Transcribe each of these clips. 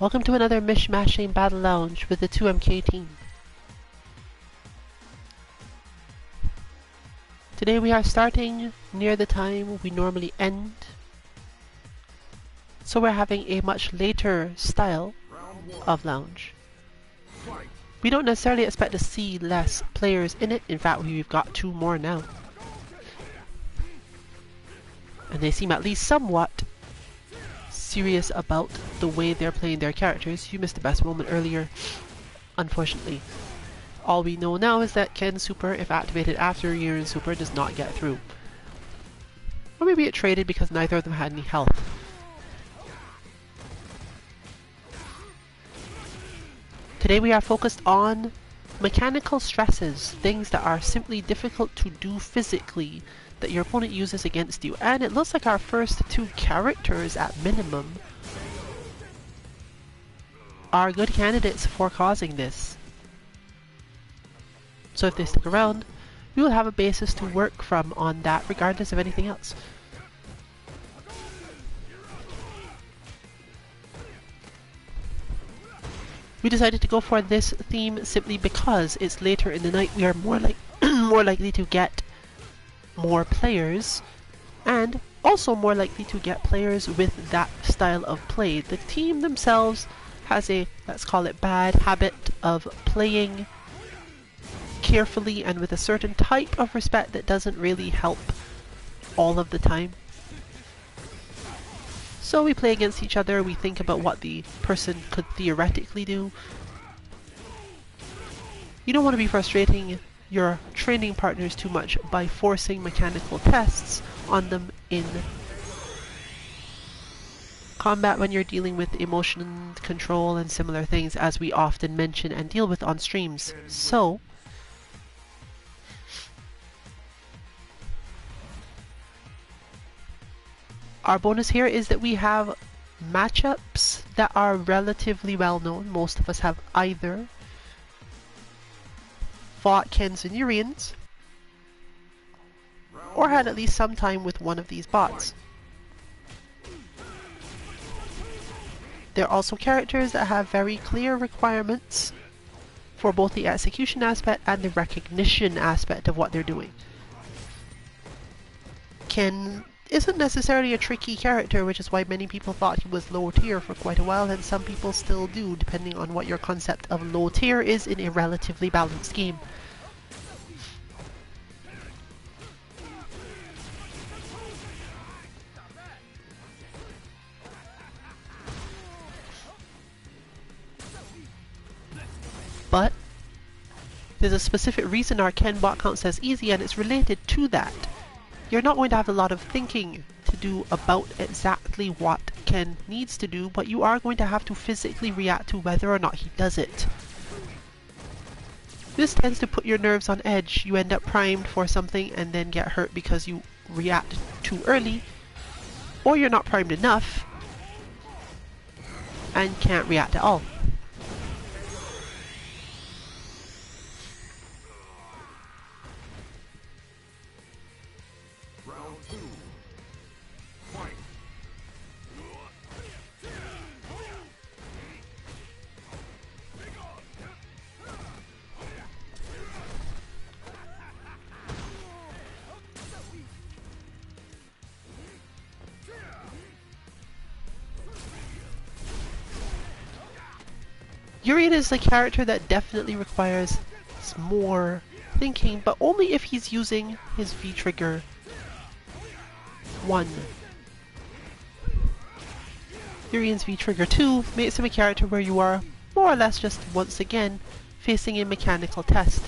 Welcome to another Mish-Mashing Battle Lounge with the 2MK team. Today we are starting near the time we normally end, so we're having a much later style of lounge. We don't necessarily expect to see less players in it. In fact, we've got 2 more now. And they seem at least somewhat serious about the way they're playing their characters. You missed the best moment earlier, unfortunately. All we know now is that Ken's super, if activated after Yurin's super, does not get through. Or maybe it traded because neither of them had any health. Today we are focused on mechanical stresses, things that are simply difficult to do physically that your opponent uses against you. And it looks like our first 2 characters, at minimum, are good candidates for causing this. So if they stick around, we will have a basis to work from on that, regardless of anything else. We decided to go for this theme simply because it's later in the night. We are more likely to get more players, and also more likely to get players with that style of play. The team themselves has a, let's call it, bad habit of playing carefully and with a certain type of respect that doesn't really help all of the time. So we play against each other, we think about what the person could theoretically do. You don't want to be frustrating your training partners too much by forcing mechanical tests on them in combat when you're dealing with emotion control and similar things, as we often mention and deal with on streams. So our bonus here is that we have matchups that are relatively well known. Most of us have either fought Kens and Urians, or had at least some time with one of these bots. There are also characters that have very clear requirements for both the execution aspect and the recognition aspect of what they're doing. Ken isn't necessarily a tricky character, which is why many people thought he was low tier for quite a while, and some people still do, depending on what your concept of low tier is in a relatively balanced game. But there's a specific reason our Ken bot count says easy, and it's related to that. You're not going to have a lot of thinking to do about exactly what Ken needs to do, but you are going to have to physically react to whether or not he does it. This tends to put your nerves on edge. You end up primed for something and then get hurt because you react too early, or you're not primed enough and can't react at all. Yurian is a character that definitely requires more thinking, but only if he's using his V-Trigger 1. Yurian's V-Trigger 2 makes him a character where you are more or less just once again facing a mechanical test.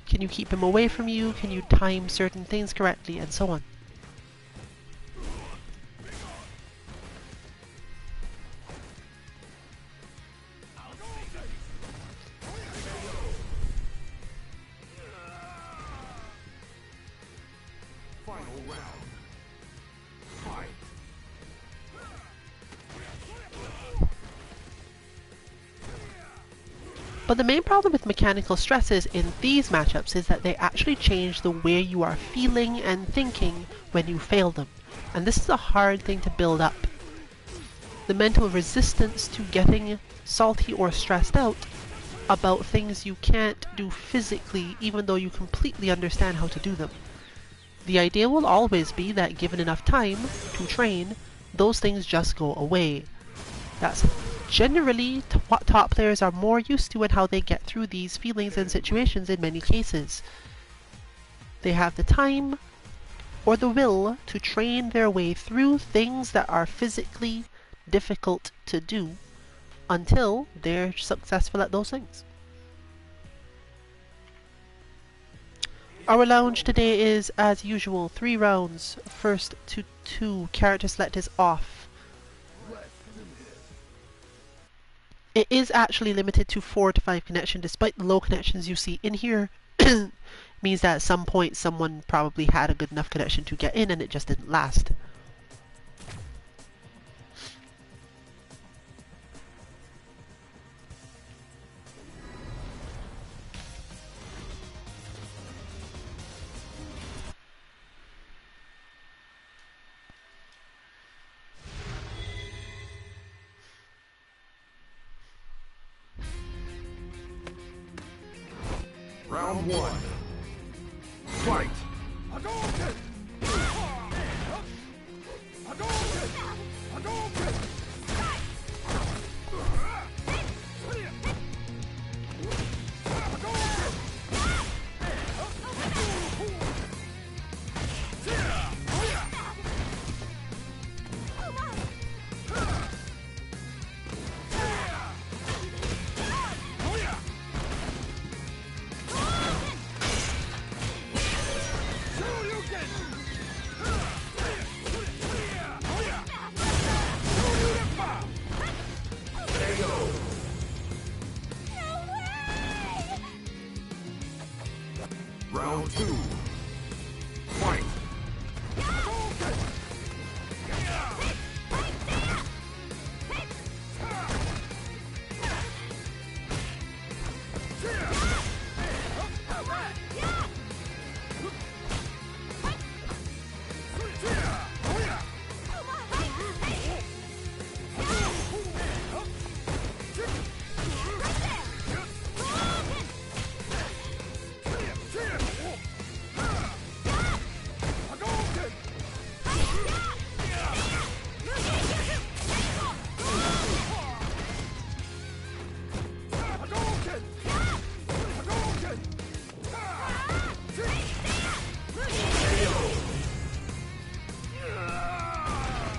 Can you keep him away from you? Can you time certain things correctly? And so on. But the main problem with mechanical stresses in these matchups is that they actually change the way you are feeling and thinking when you fail them. And this is a hard thing to build up the mental resistance to getting salty or stressed out about things you can't do physically even though you completely understand how to do them. The idea will always be that given enough time to train, those things just go away. That's generally what top players are more used to and how they get through these feelings and situations in many cases. They have the time or the will to train their way through things that are physically difficult to do until they're successful at those things. Our lounge today is, as usual, 3 rounds. First to 2. Character select is off. It is actually limited to 4 to 5 connection, despite the low connections you see in here. Means that at some point someone probably had a good enough connection to get in and it just didn't last. Round 1. Fight! Round 2. Fight!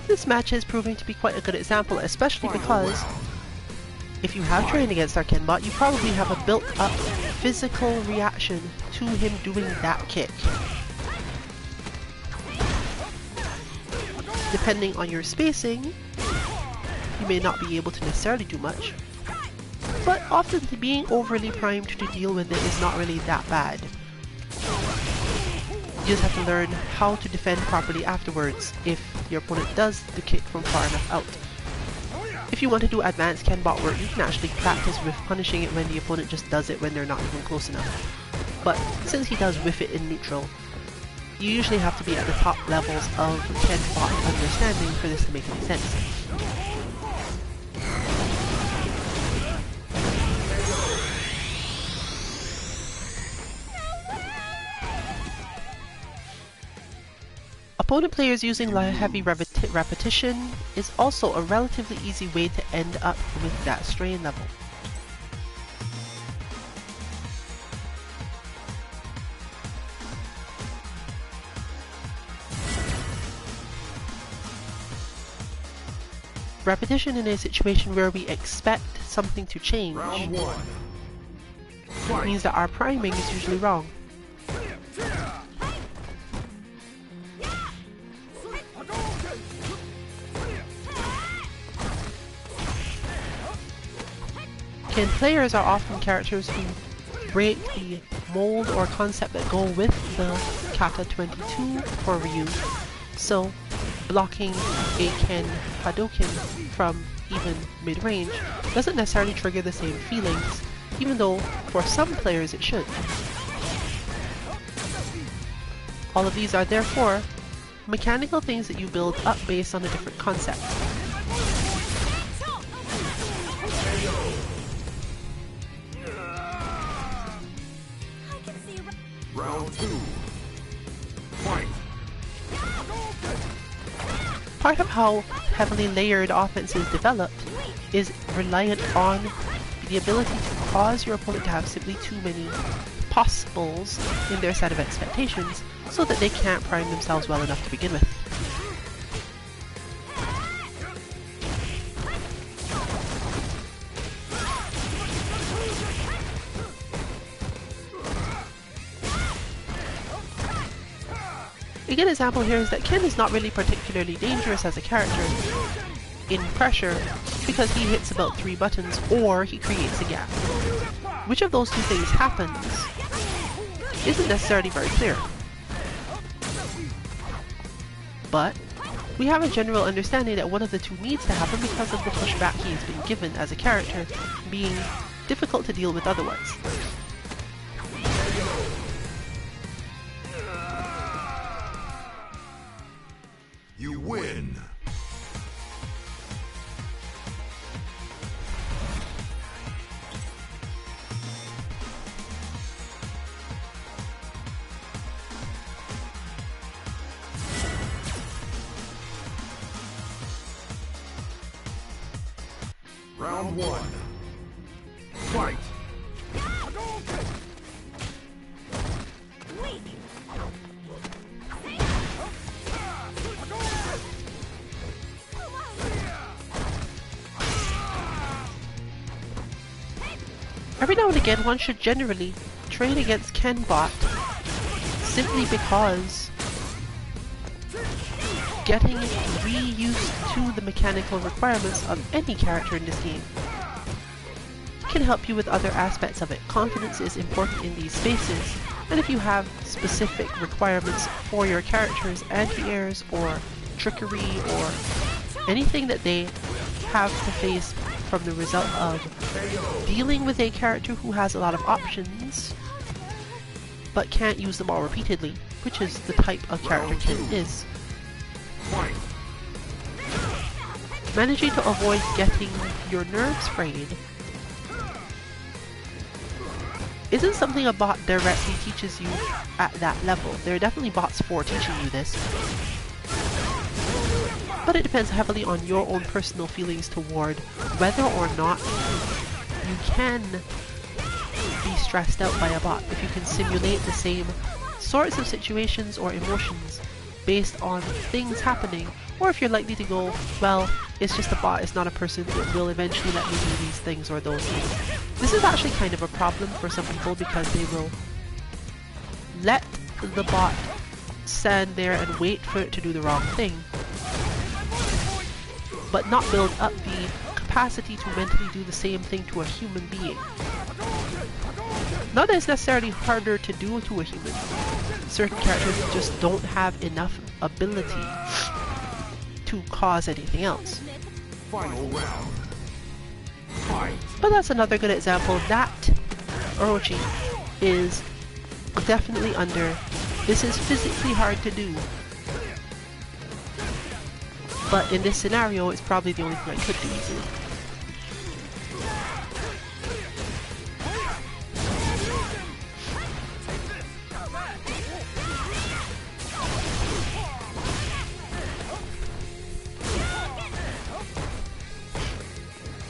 This match is proving to be quite a good example, especially because if you have trained against our Kenbot, you probably have a built-up physical reaction to him doing that kick. Depending on your spacing, you may not be able to necessarily do much, but often being overly primed to deal with it is not really that bad. You just have to learn how to defend properly afterwards if your opponent does the kick from far enough out. If you want to do advanced Kenbot work, you can actually practice with punishing it when the opponent just does it when they're not even close enough. But since he does whiff it in neutral, you usually have to be at the top levels of Kenbot understanding for this to make any sense. Opponent players using heavy repetition is also a relatively easy way to end up with that strain level. Repetition in a situation where we expect something to change means that our priming is usually wrong. Ken players are often characters who break the mold or concept that go with the Kata 22 for Ryu, so blocking a Ken Hadouken from even mid-range doesn't necessarily trigger the same feelings, even though for some players it should. All of these are therefore mechanical things that you build up based on a different concept. part of how heavily layered offense is developed is reliant on the ability to cause your opponent to have simply too many possibles in their set of expectations so that they can't prime themselves well enough to begin with. A good example here is that Ken is not really particularly dangerous as a character in pressure because he hits about 3 buttons or he creates a gap. Which of those two things happens isn't necessarily very clear. But we have a general understanding that one of the two needs to happen because of the pushback he has been given as a character being difficult to deal with otherwise. You win. Round 1. Fight. Every now and again, one should generally train against Kenbot simply because getting reused to the mechanical requirements of any character in this game can help you with other aspects of it. Confidence is important in these spaces, and if you have specific requirements for your characters, anti-airs or trickery or anything that they have to face from the result of dealing with a character who has a lot of options but can't use them all repeatedly, which is the type of character Ken is. Managing to avoid getting your nerves frayed isn't something a bot directly teaches you at that level. There are definitely bots for teaching you this, but it depends heavily on your own personal feelings toward whether or not you can be stressed out by a bot. If you can simulate the same sorts of situations or emotions based on things happening, or if you're likely to go, well, it's just a bot, it's not a person, it will eventually let me do these things or those things. This is actually kind of a problem for some people because they will let the bot stand there and wait for it to do the wrong thing, but not build up the capacity to mentally do the same thing to a human being. Not that it's necessarily harder to do to a human. Certain characters just don't have enough ability to cause anything else. Final round. Fight. But that's another good example. That Orochi is definitely under, this is physically hard to do, but in this scenario it's probably the only thing I could do easily.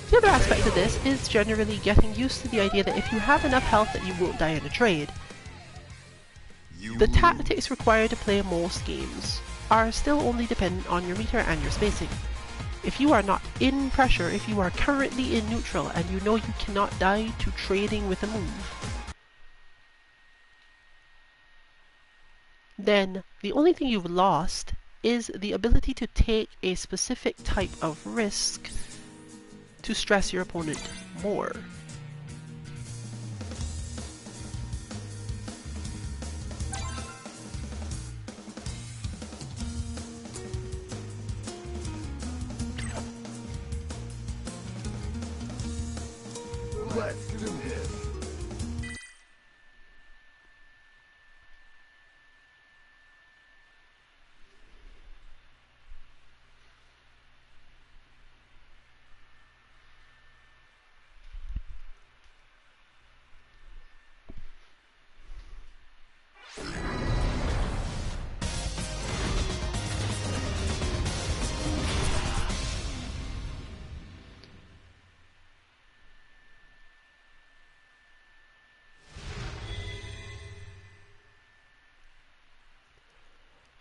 The other aspect of this is generally getting used to the idea that if you have enough health that you won't die in a trade. The tactics required to play most games are still only dependent on your meter and your spacing. If you are not in pressure, if you are currently in neutral and you know you cannot die to trading with a move, then the only thing you've lost is the ability to take a specific type of risk to stress your opponent more. Let's do this.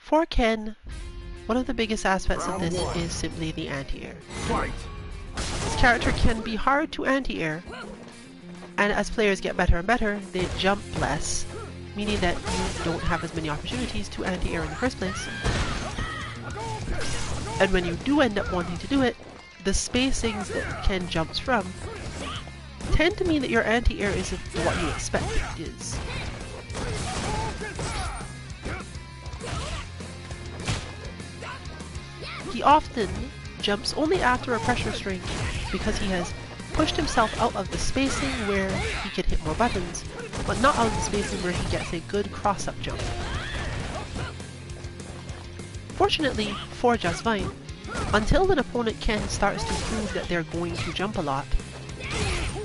For Ken, one of the biggest aspects of Round this one. is simply the anti-air. Fight! This character can be hard to anti-air, and as players get better and better, they jump less, meaning that you don't have as many opportunities to anti-air in the first place. And when you do end up wanting to do it, the spacings that Ken jumps from tend to mean that your anti-air isn't what you expect it is. He often jumps only after a pressure string because he has pushed himself out of the spacing where he can hit more buttons, but not out of the spacing where he gets a good cross-up jump. Fortunately for Just Vine, until an opponent Ken starts to prove that they're going to jump a lot,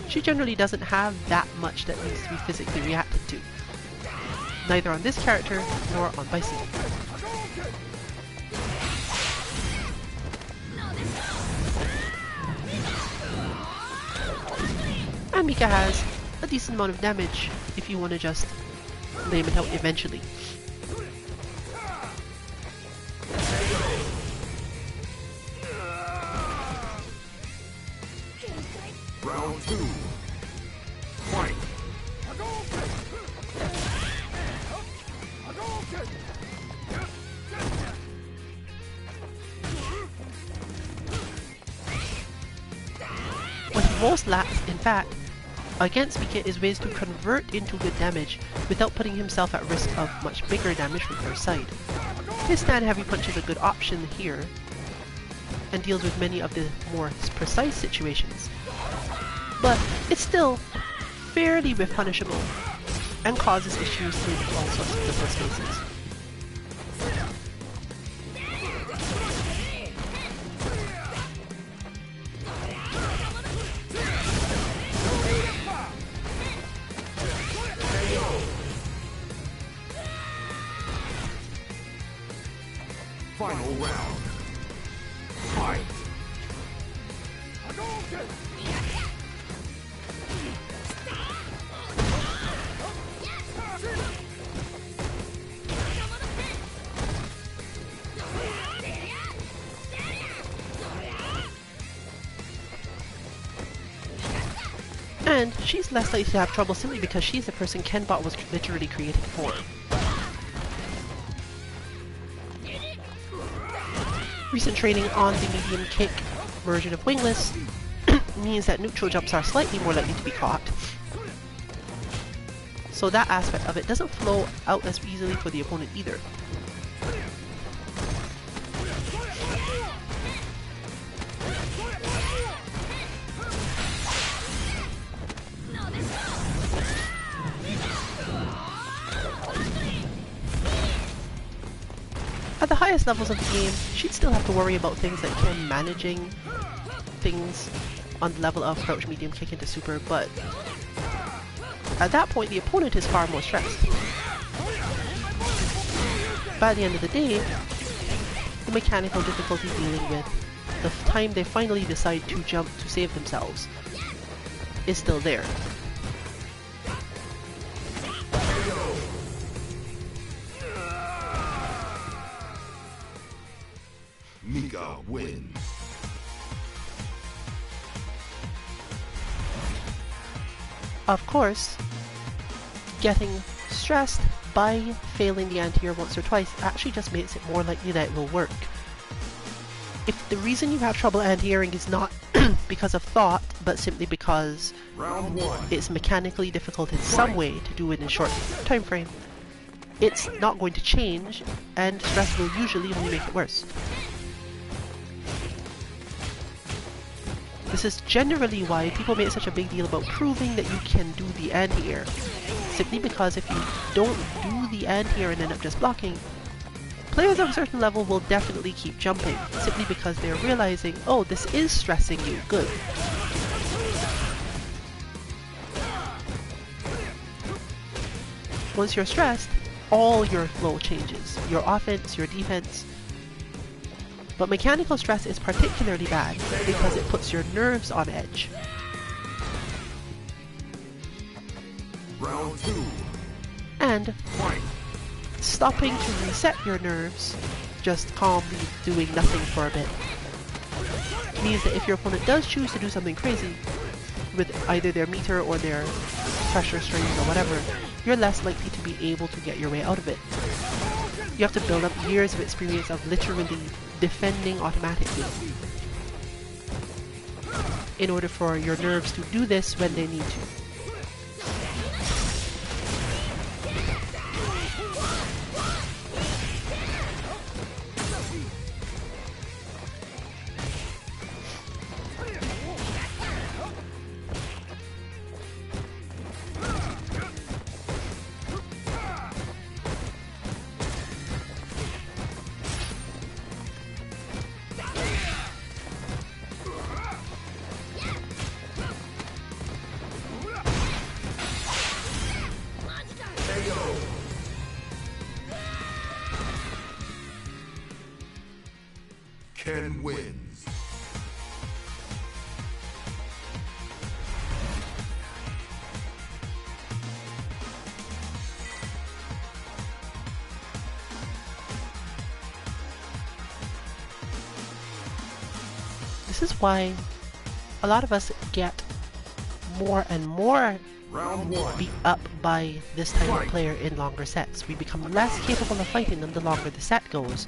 she generally doesn't have that much that needs to be physically reacted to. Neither on this character nor on Bison. And Mika has a decent amount of damage if you want to just lame it out eventually. Round two. Fight! What he most lacks, in fact, against Mika is ways to convert into good damage without putting himself at risk of much bigger damage from first sight. His stand heavy punch is a good option here, and deals with many of the more precise situations. But it's still fairly whiff punishable, and causes issues in all sorts of different spaces. Final round. Fight! And she's less likely to have trouble simply because she's the person Kenbot was literally created for. Recent training on the medium kick version of Wingless means that neutral jumps are slightly more likely to be caught. So that aspect of it doesn't flow out as easily for the opponent either. At the highest levels of the game, she'd still have to worry about things like Ken managing things on the level of crouch, medium, kick into super, but at that point the opponent is far more stressed. By the end of the day, the mechanical difficulty dealing with the time they finally decide to jump to save themselves is still there. Mika wins. Of course, getting stressed by failing the anti-air once or twice actually just makes it more likely that it will work. If the reason you have trouble anti-airing is not because of thought, but simply because Round one. it's mechanically difficult in some way to do it in a short time frame, it's not going to change, and stress will usually only make it worse. This is generally why people make such a big deal about proving that you can do the anti-air. Simply because if you don't do the anti-air and end up just blocking, players of a certain level will definitely keep jumping, simply because they're realizing, oh, this is stressing you, good. Once you're stressed, all your flow changes. Your offense, your defense. But mechanical stress is particularly bad because it puts your nerves on edge. Round two. And Fight! stopping to reset your nerves, just calmly doing nothing for a bit, means that if your opponent does choose to do something crazy with either their meter or their pressure strings or whatever, you're less likely to be able to get your way out of it. You have to build up years of experience of literally defending automatically in order for your nerves to do this when they need to. Ken wins. This is why a lot of us get more and more Round one. beat up by this type of player in longer sets. We become less capable of fighting them the longer the set goes,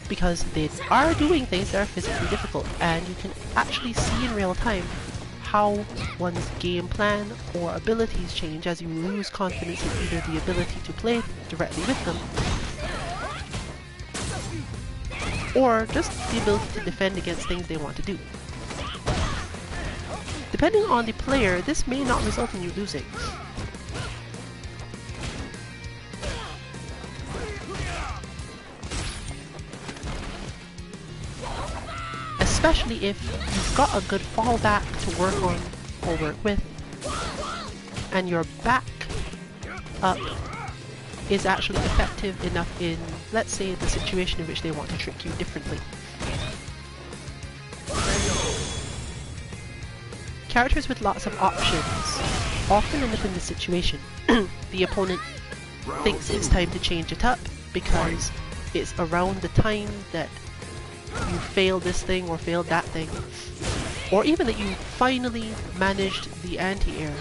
because they are doing things that are physically difficult, and you can actually see in real time how one's game plan or abilities change as you lose confidence in either the ability to play directly with them or just the ability to defend against things they want to do. Depending on the player, this may not result in you losing. Especially if you've got a good fallback to work on or work with, and your back up is actually effective enough in, let's say, the situation in which they want to trick you differently. Characters with lots of options often end up in this situation. The opponent thinks it's time to change it up because it's around the time that you failed this thing or failed that thing, or even that you finally managed the anti-air,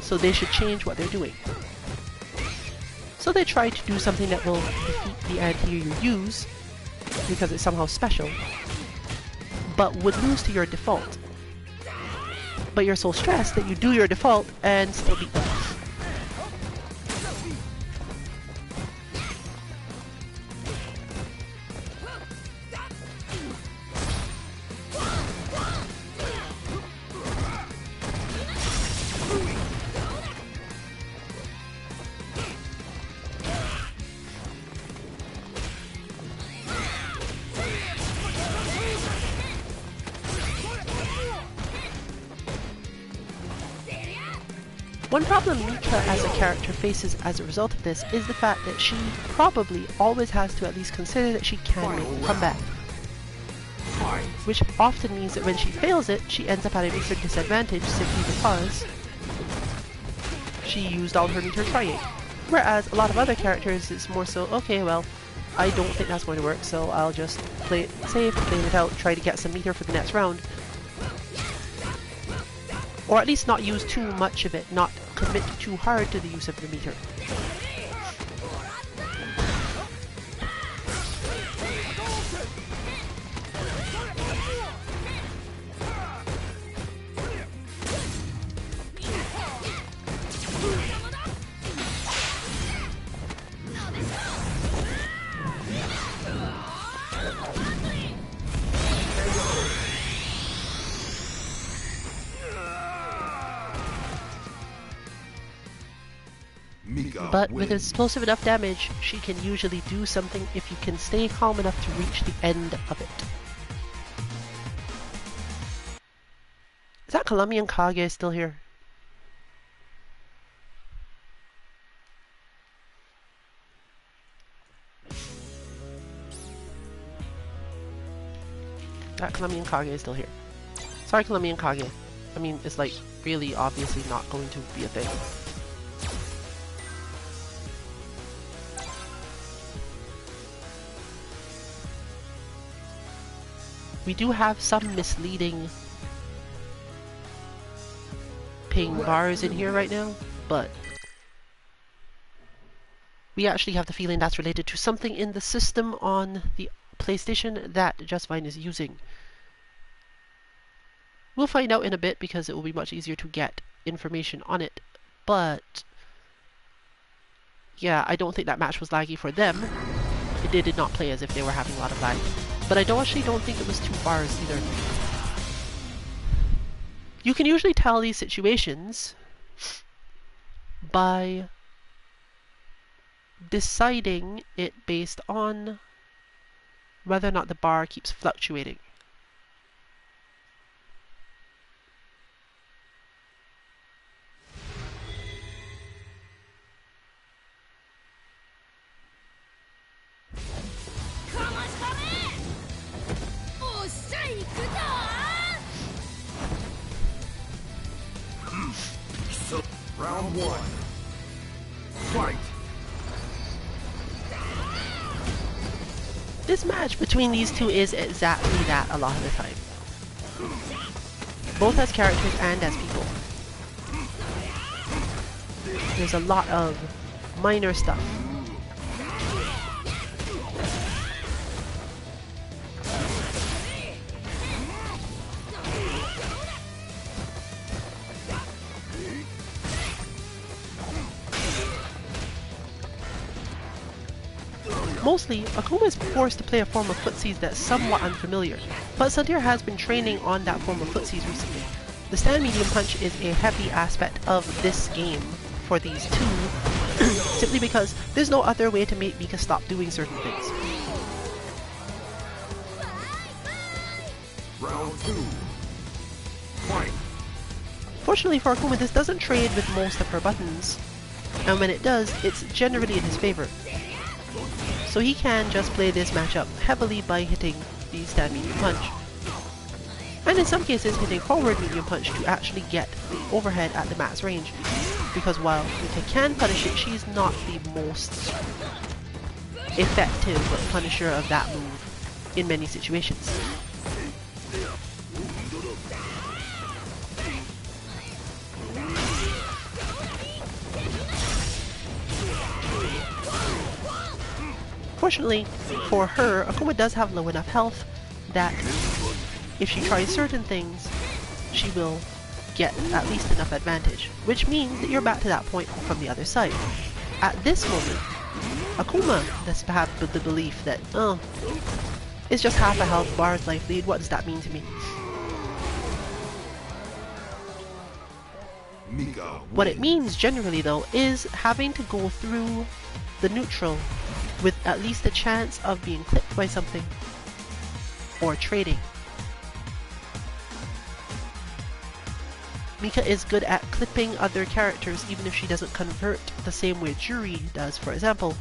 so they should change what they're doing. So they try to do something that will defeat the anti-air you use because it's somehow special, but would lose to your default. But you're so stressed that you do your default and still beat them. One problem Mika as a character faces as a result of this is the fact that she probably always has to at least consider that she can make a comeback. Which often means that when she fails it, she ends up at a major disadvantage simply because she used all her meter trying. Whereas a lot of other characters, it's more so, okay, well, I don't think that's going to work, so I'll just play it safe, play it out, try to get some meter for the next round. Or at least not use too much of it, not commit too hard to the use of the meter. But with explosive enough damage, she can usually do something if you can stay calm enough to reach the end of it. Is that Colombian Kage still here? That Colombian Kage is still here. Sorry, Colombian Kage. I mean, it's like really obviously not going to be a thing. We do have some misleading ping bars in here right now, but we actually have the feeling that's related to something in the system on the PlayStation that Just Fine is using. We'll find out in a bit because it will be much easier to get information on it, but yeah, I don't think that match was laggy for them. They did not play as if they were having a lot of lag, but I actually don't think it was 2 bars either. You can usually tell these situations by deciding it based on whether or not the bar keeps fluctuating. Round 1. Fight! This match between these two is exactly that a lot of the time. Both as characters and as people. There's a lot of minor stuff. Mostly, Akuma is forced to play a form of footsies that's somewhat unfamiliar, but Sadir has been training on that form of footsies recently. The stand medium punch is a heavy aspect of this game for these two, simply because there's no other way to make Mika stop doing certain things. Round 2. Fight! Fortunately for Akuma, this doesn't trade with most of her buttons, and when it does, it's generally in his favor. So he can just play this matchup heavily by hitting the stand medium punch. And in some cases hitting forward medium punch to actually get the overhead at the max range. Because while Mika can punish it, she's not the most effective punisher of that move in many situations. Fortunately for her, Akuma does have low enough health that if she tries certain things, she will get at least enough advantage, which means that you're back to that point from the other side. At this moment, Akuma does have the belief that, oh, it's just half a health bar's life lead, what does that mean to me? What it means generally though is having to go through the neutral with at least a chance of being clipped by something or trading. Mika is good at clipping other characters even if she doesn't convert the same way Juri does, for example.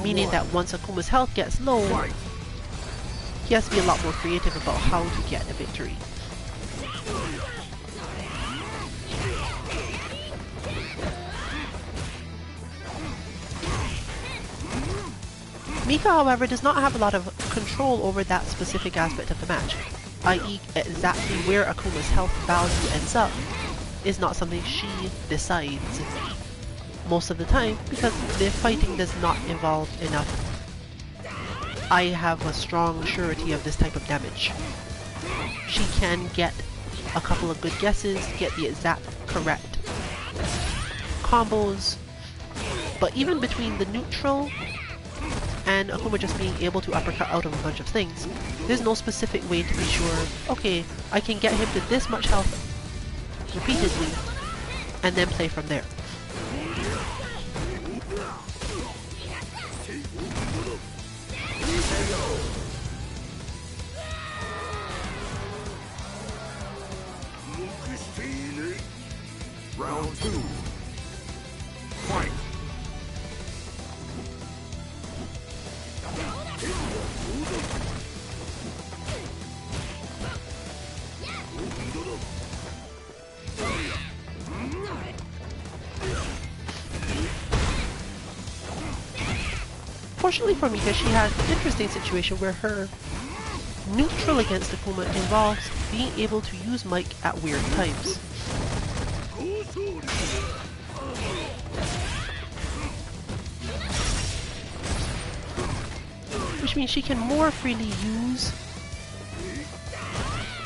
Meaning that once Akuma's health gets low, he has to be a lot more creative about how to get a victory. Mika, however, does not have a lot of control over that specific aspect of the match, i.e. exactly where Akuma's health value ends up is not something she decides most of the time because the fighting does not involve enough I have a strong surety of this type of damage. She can get a couple of good guesses, get the exact correct combos, but even between the neutral and Akuma just being able to uppercut out of a bunch of things, there's no specific way to be sure, okay, I can get him to this much health repeatedly, and then play from there. Round 2. Fight! Fortunately for Mika, she has an interesting situation where her neutral against Akuma involves being able to use Mike at weird times. Which means she can more freely use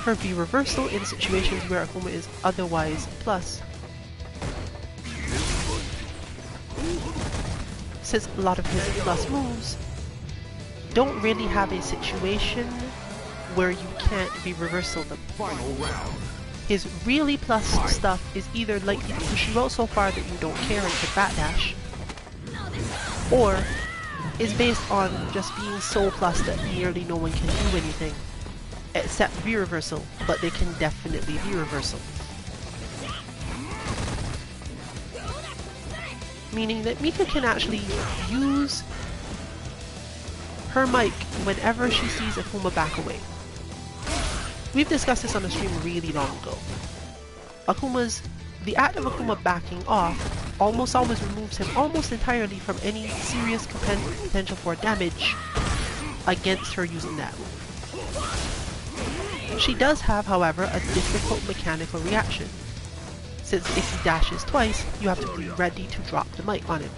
her V reversal in situations where Akuma is otherwise plus. Since a lot of his plus moves don't really have a situation where you can't V reversal them. Final round. His really plus stuff is either likely to push you out so far that you don't care and can back dash, or is based on just being so plus that nearly no one can do anything except V reversal, but they can definitely V reversal. Meaning that Mika can actually use her mic whenever she sees Akuma back away. We've discussed this on a stream really long ago. The act of Akuma backing off almost always removes him almost entirely from any serious potential for damage against her using that move. She does have, however, a difficult mechanical reaction, since if he dashes twice, you have to be ready to drop the mic on him.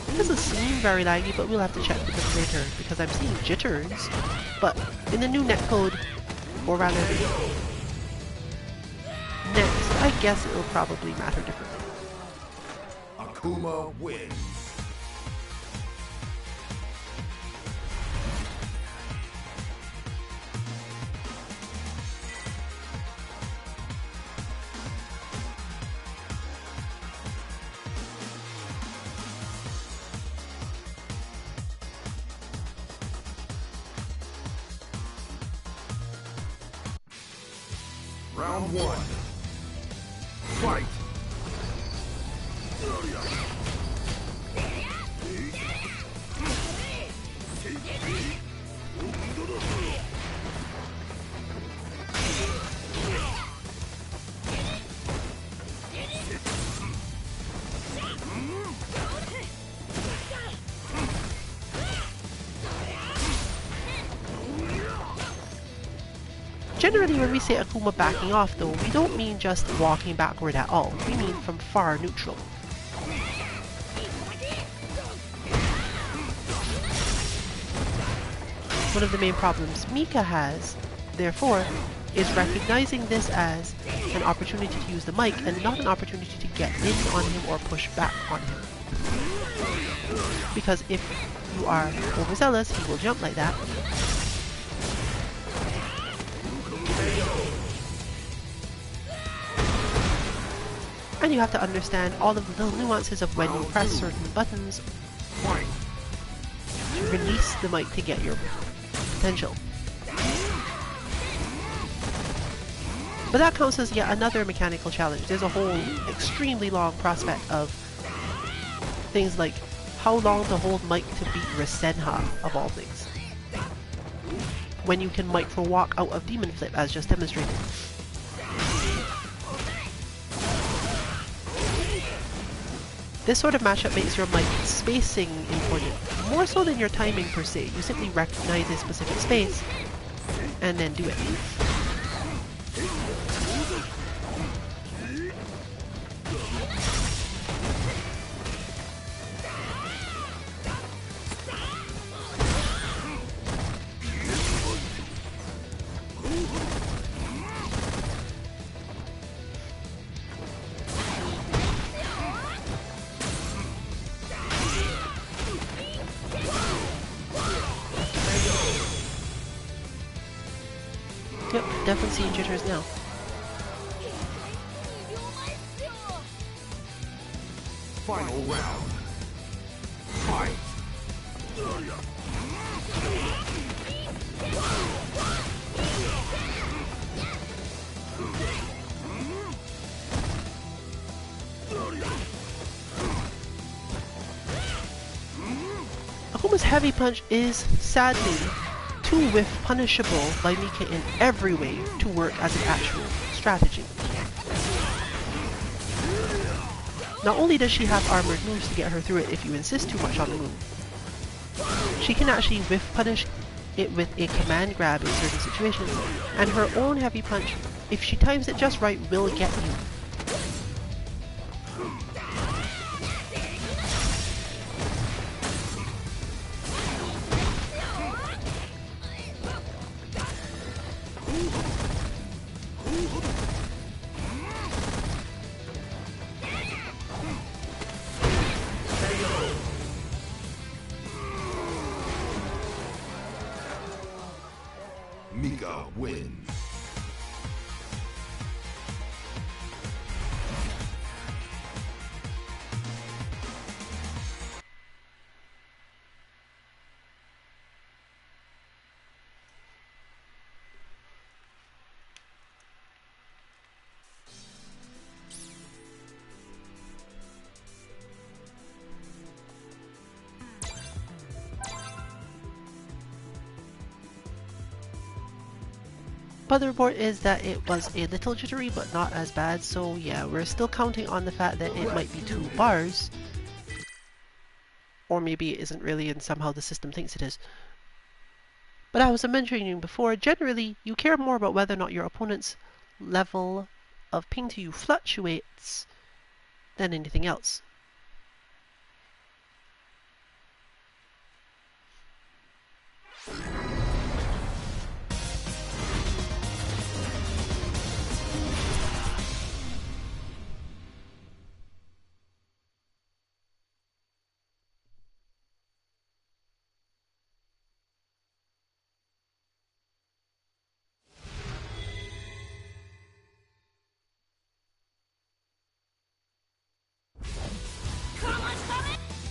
It doesn't seem very laggy, but we'll have to check with them later, because I'm seeing jitters. But in the new netcode, or rather next, I guess it'll probably matter differently. Akuma wins. Round one. Fight! Generally, when we say Akuma backing off though, we don't mean just walking backward at all, we mean from far neutral. One of the main problems Mika has, therefore, is recognizing this as an opportunity to use the mic and not an opportunity to get in on him or push back on him. Because if you are overzealous, he will jump like that. And you have to understand all of the little nuances of when you press certain buttons to release the mic to get your potential. But that counts as yet another mechanical challenge. There's a whole extremely long prospect of things like how long to hold mic to beat Rasenha, of all things, when you can micro walk out of Demon Flip as just demonstrated. This sort of matchup makes your mic spacing important, more so than your timing per se. You simply recognize a specific space and then do it. Yep, definitely seeing jitters now. Final round. Fight! Akuma's heavy punch is, sadly, too whiff punishable by Mika in every way to work as an actual strategy. Not only does she have armored moves to get her through it if you insist too much on the move, she can actually whiff punish it with a command grab in certain situations, and her own heavy punch, if she times it just right, will get you. Mika wins. But the report is that it was a little jittery, but not as bad, so yeah, we're still counting on the fact that it might be 2 bars. Or maybe it isn't really, and somehow the system thinks it is. But as I was mentioning before, generally, you care more about whether or not your opponent's level of ping to you fluctuates than anything else.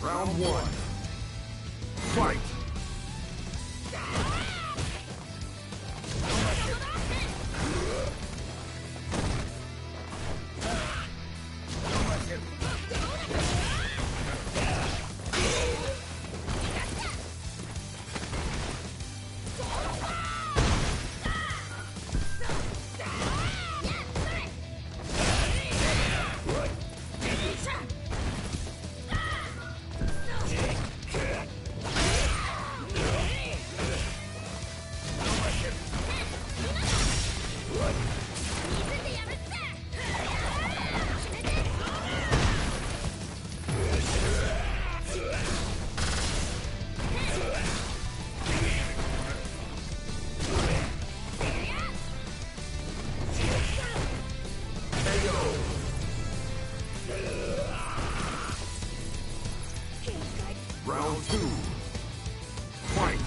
Round 1. Fight! Round 2. Fight!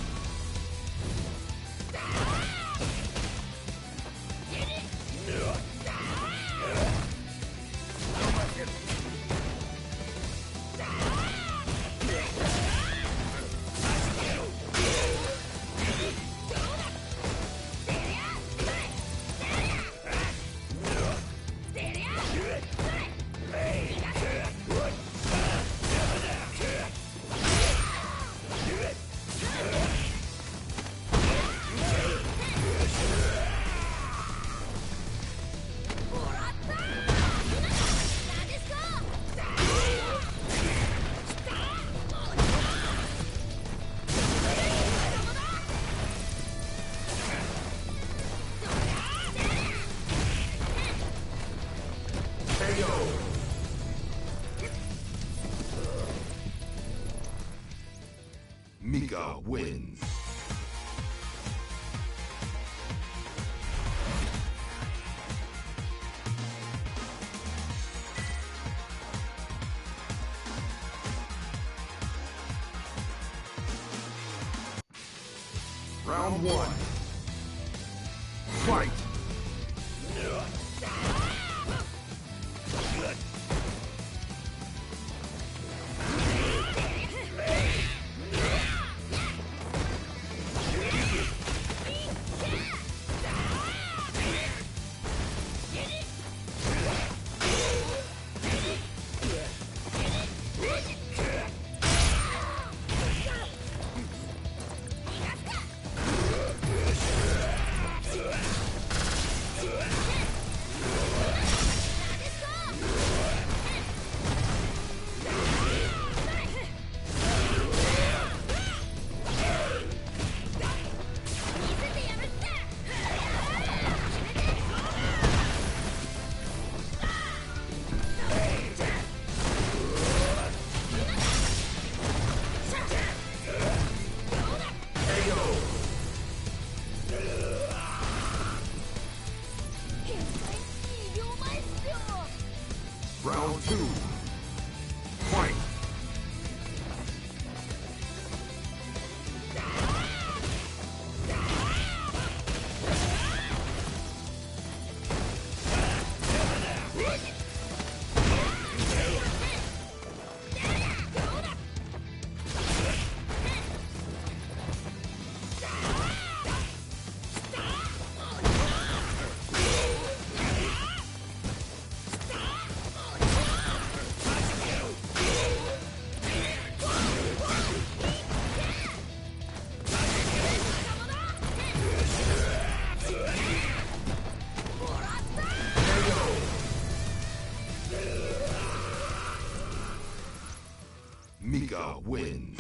Mika wins. Round 1. Fight! Round 2. Fight! Mika wins.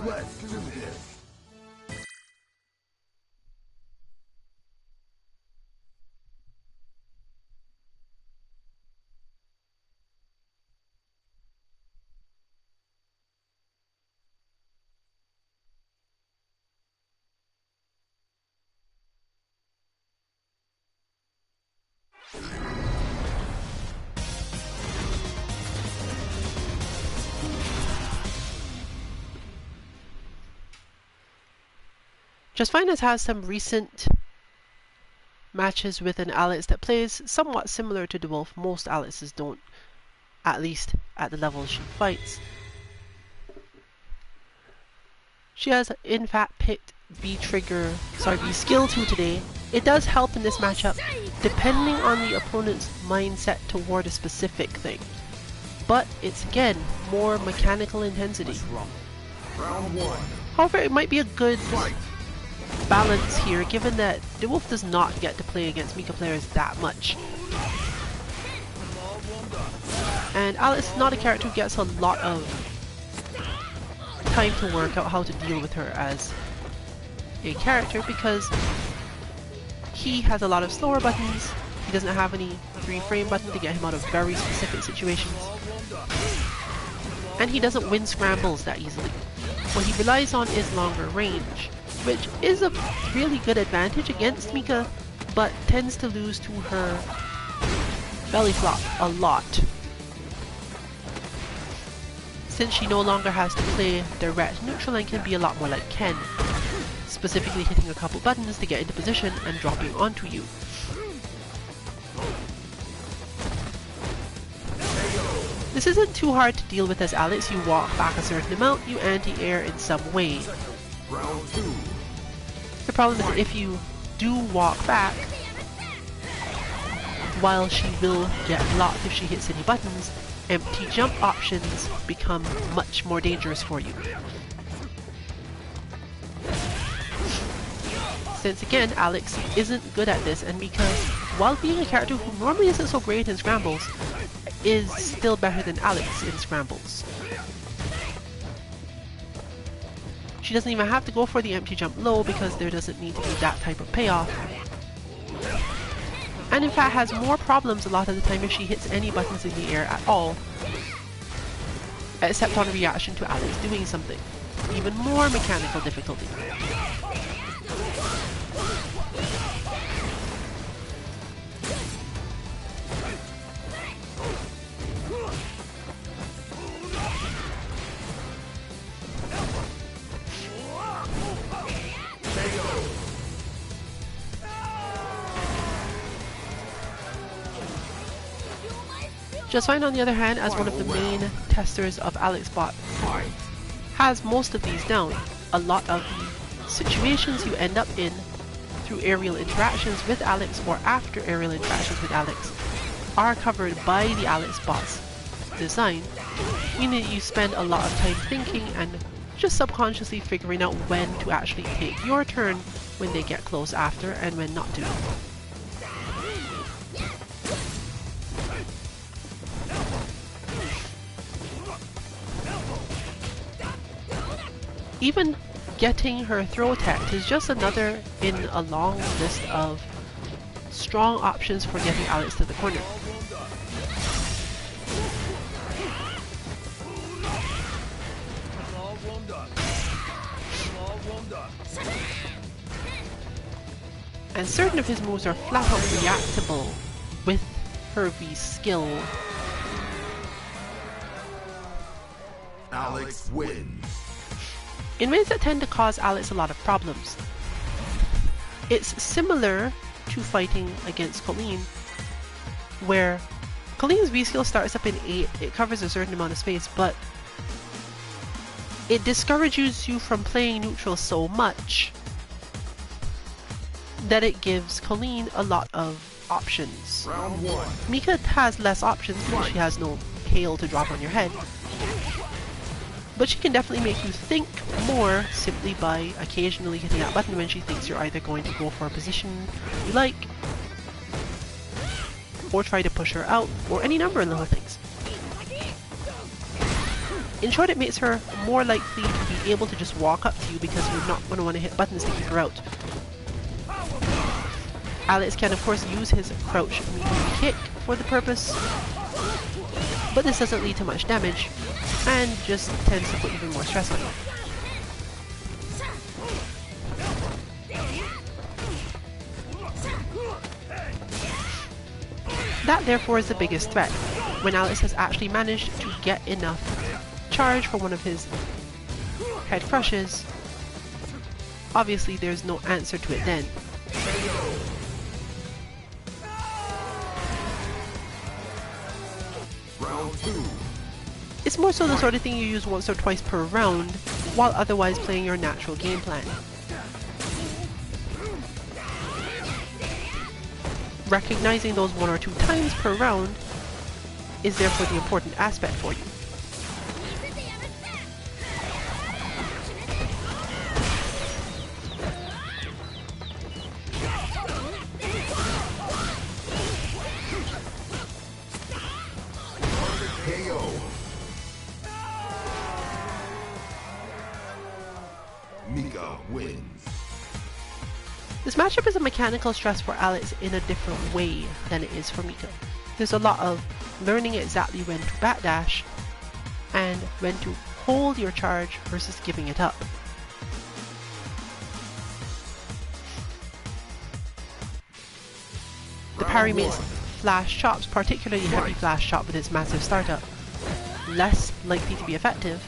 Let's do this. Just Finance has some recent matches with an Alex that plays somewhat similar to DeWolf. Most Alexes don't, at least at the level she fights. She has in fact picked B skill 2 today. It does help in this matchup depending on the opponent's mindset toward a specific thing. But it's again more mechanical intensity. Round 1. However, it might be a good balance here given that DeWolf does not get to play against Mika players that much. And Alex is not a character who gets a lot of time to work out how to deal with her as a character because he has a lot of slower buttons, he doesn't have any 3-frame button to get him out of very specific situations, and he doesn't win scrambles that easily. What he relies on is longer range, which is a really good advantage against Mika, but tends to lose to her belly flop a lot. Since she no longer has to play direct neutral and can be a lot more like Ken, specifically hitting a couple buttons to get into position and dropping onto you. This isn't too hard to deal with as Alex. You walk back a certain amount, you anti-air in some way. Round 2. The problem is if you do walk back, while she will get blocked if she hits any buttons, empty jump options become much more dangerous for you. Since again, Alex isn't good at this, and Mika, while being a character who normally isn't so great in scrambles, is still better than Alex in scrambles. She doesn't even have to go for the empty jump low because there doesn't need to be that type of payoff. And in fact has more problems a lot of the time if she hits any buttons in the air at all, except on a reaction to Alex doing something. Even more mechanical difficulty. Just Fine, on the other hand, as one of the main testers of AlexBot, has most of these down. A lot of the situations you end up in through aerial interactions with Alex or after aerial interactions with Alex are covered by the Alex bot's design, meaning you spend a lot of time thinking and just subconsciously figuring out when to actually take your turn when they get close after and when not to. Even getting her throw attack is just another in a long list of strong options for getting Alex to the corner. And certain of his moves are flat out reactable with her V skill. Alex wins. In ways that tend to cause Alex a lot of problems. It's similar to fighting against Colleen, where Colleen's V skill starts up in 8, it covers a certain amount of space, but it discourages you from playing neutral so much that it gives Colleen a lot of options. Round 1. Mika has less options because she has no hail to drop on your head, but she can definitely make you think more simply by occasionally hitting that button when she thinks you're either going to go for a position you like, or try to push her out, or any number of little things. In short, it makes her more likely to be able to just walk up to you because you're not going to want to hit buttons to keep her out. Alex can of course use his crouch medium kick for the purpose, but this doesn't lead to much damage and just tends to put even more stress on you. That therefore is the biggest threat, when Alex has actually managed to get enough charge for one of his head crushes. Obviously there's no answer to it then. Round 2. It's more so the sort of thing you use once or twice per round, while otherwise playing your natural game plan. Recognizing those 1 or 2 times per round is therefore the important aspect for you. KO. Mika wins. This matchup is a mechanical stress for Alex in a different way than it is for Mika. There's a lot of learning exactly when to backdash and when to hold your charge versus giving it up. The parry makes flash chops, particularly heavy flash chop with its massive startup, less likely to be effective,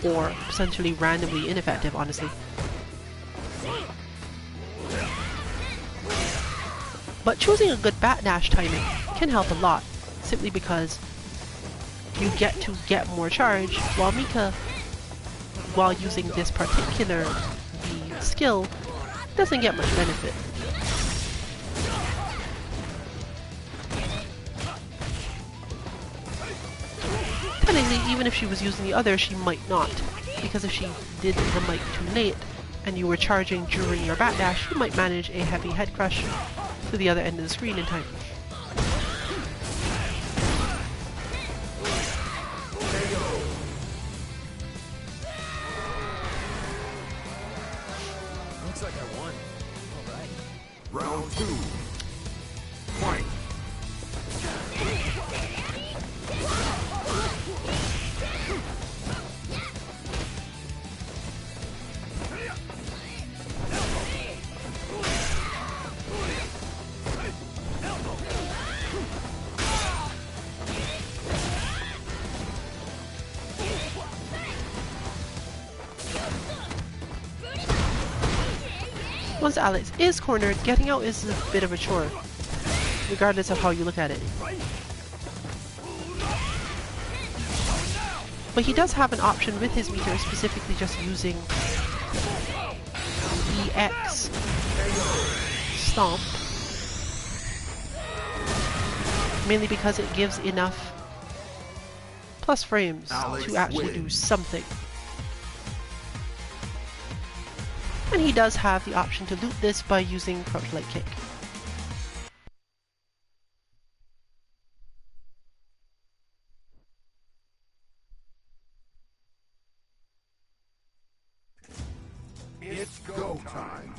or essentially randomly ineffective, honestly. But choosing a good backdash timing can help a lot, simply because you get to get more charge, while Mika, while using this particular V skill, doesn't get much benefit. Technically, even if she was using the other, she might not, because if she did the mic too late, and you were charging during your backdash, you might manage a heavy head crush to the other end of the screen in time. Looks like I won. All right. Round 2. Fight. Once Alex is cornered, getting out is a bit of a chore, regardless of how you look at it. But he does have an option with his meter, specifically just using EX Stomp mainly because it gives enough plus frames Alex to actually do wins. something. And he does have the option to loot this by using Crouch Light Kick. It's go time.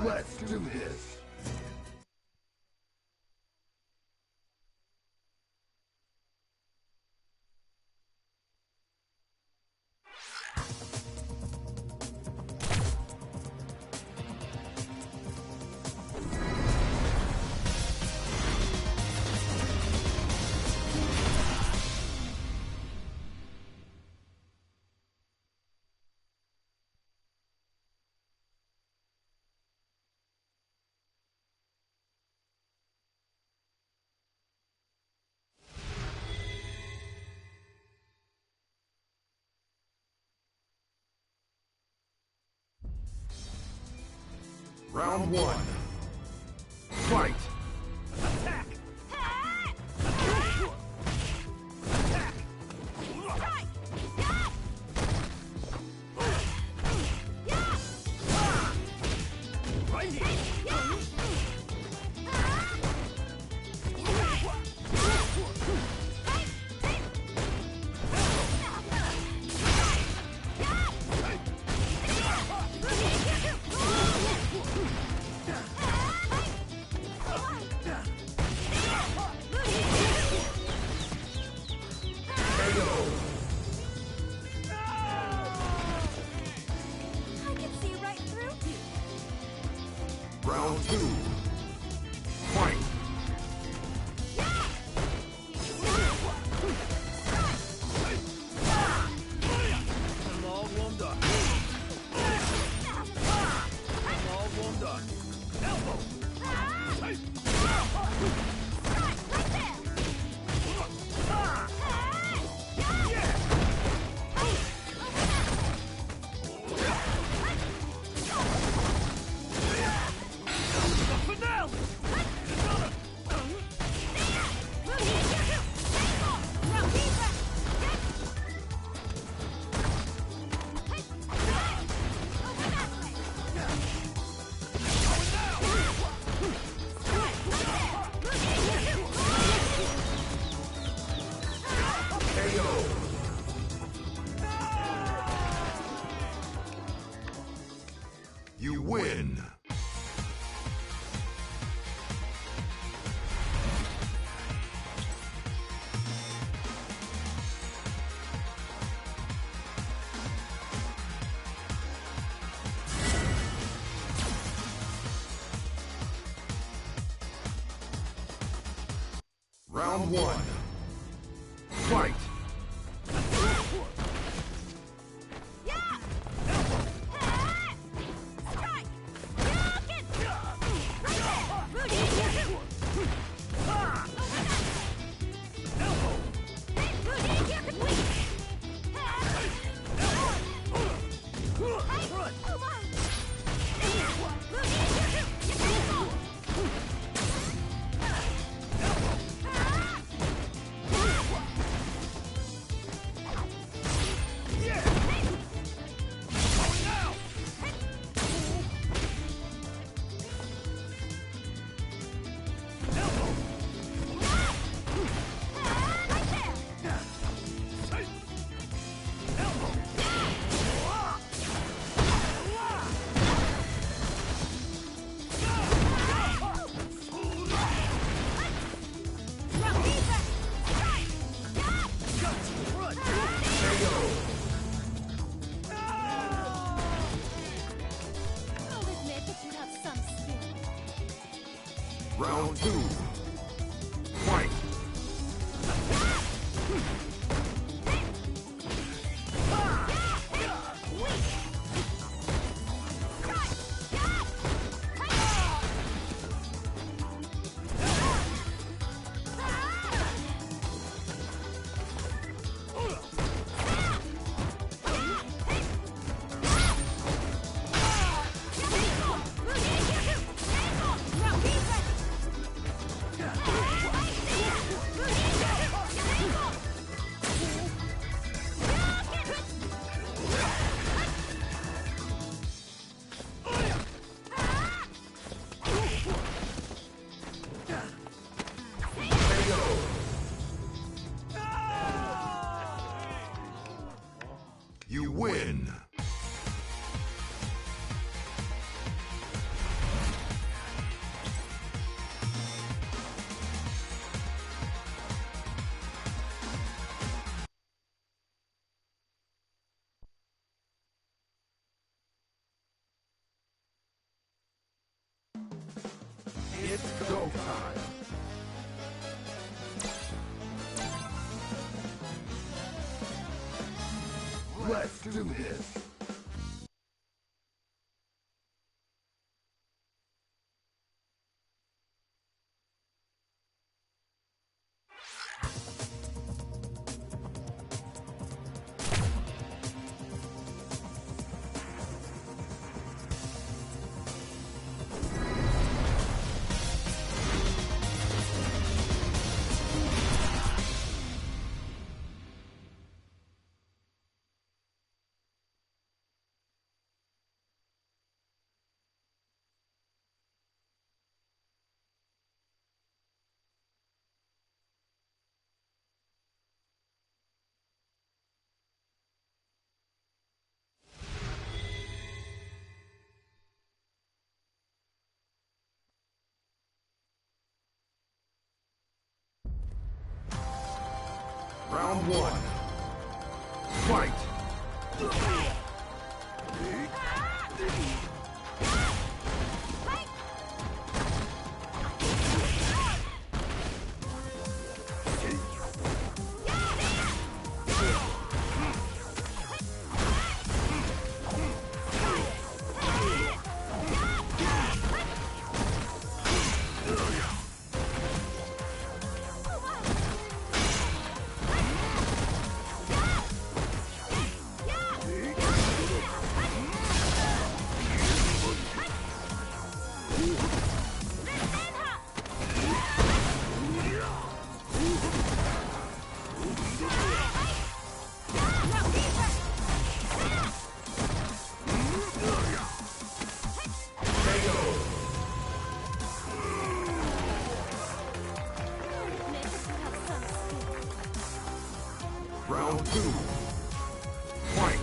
Let's do this. Round one. Fight! Attack! Right here! I can see right through you. Round two. Fight! I'm all warmed up. I'm all warmed up. Elbow! The finale! You win! Round one. Fight! I'll admit that you have some skill. Round two. Fight! You win. It's go time. Let's do this. Round one. Fight! Round two. Fight!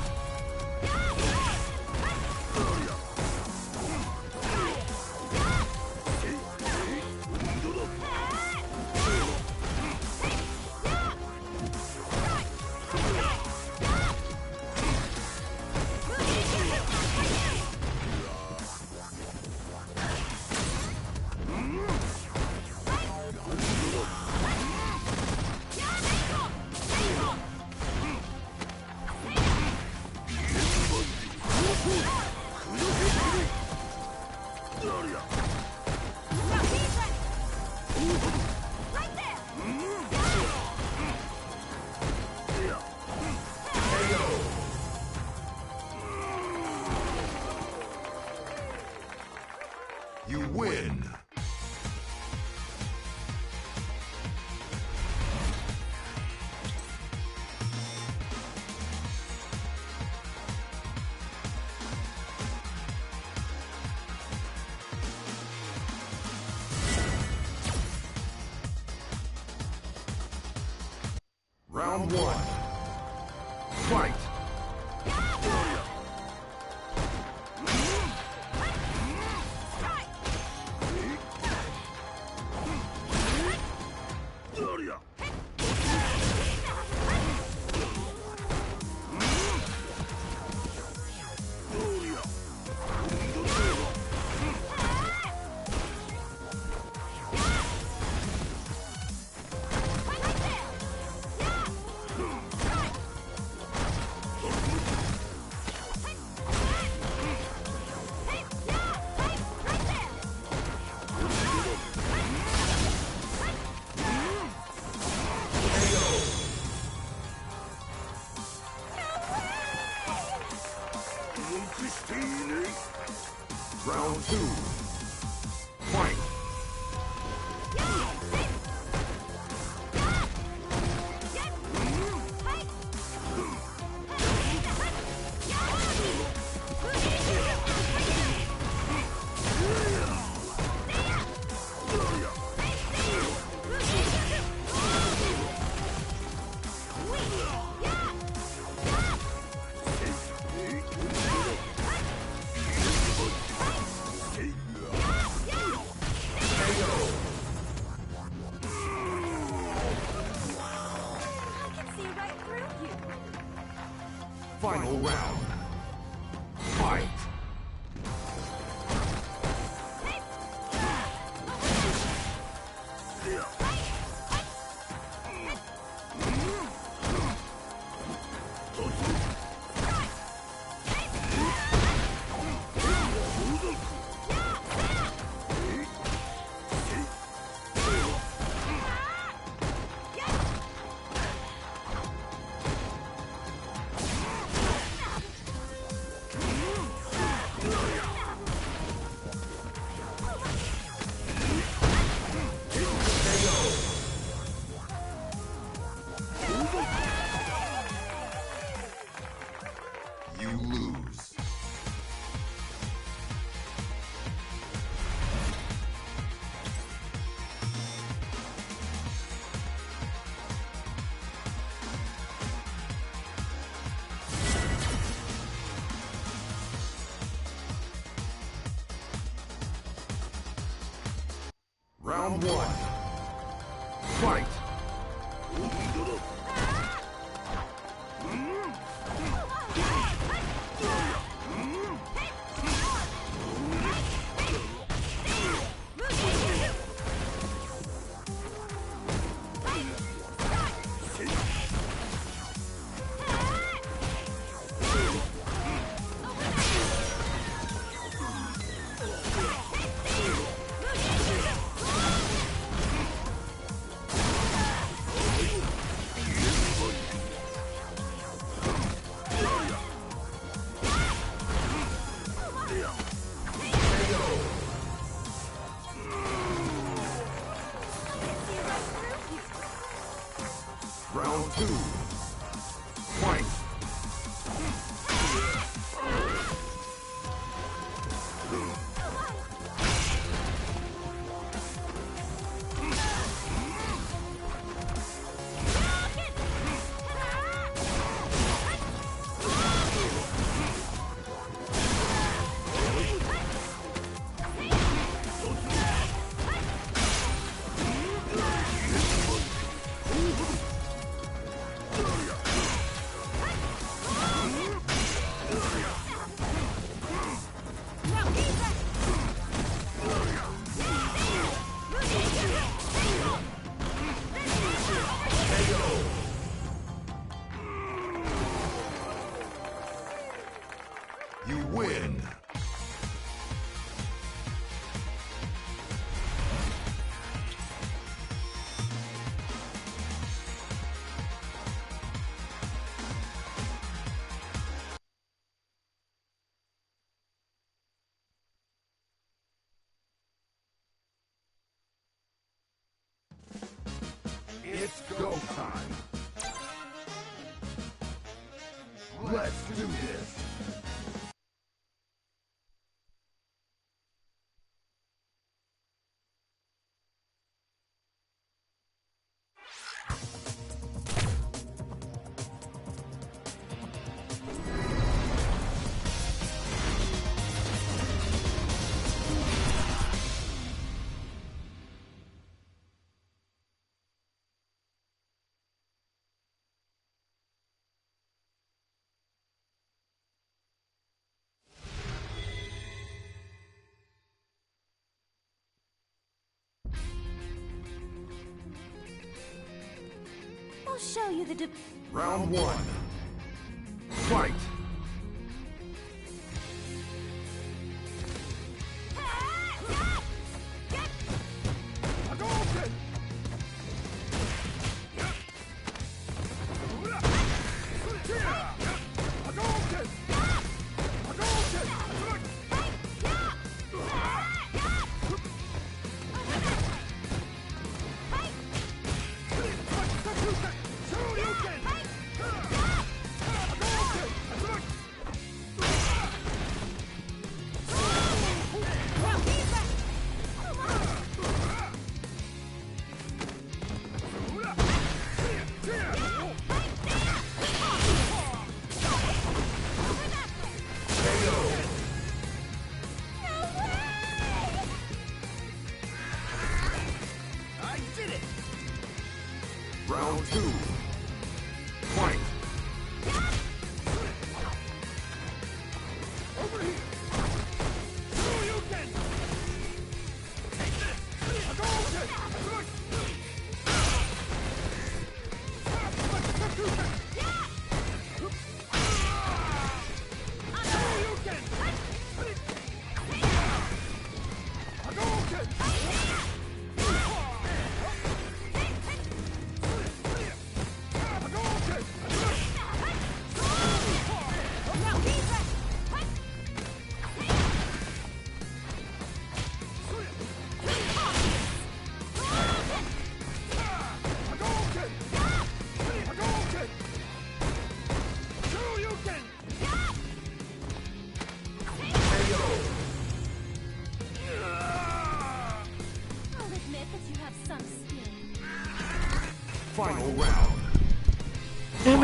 You win! Round one. Fight! Round two. Fight! Final round. Fight! You lose. Round one. Fight! Round two. Fight! You win! It's go time! Let's do this! I'll show you the Round one. Fight! Round two. Fight!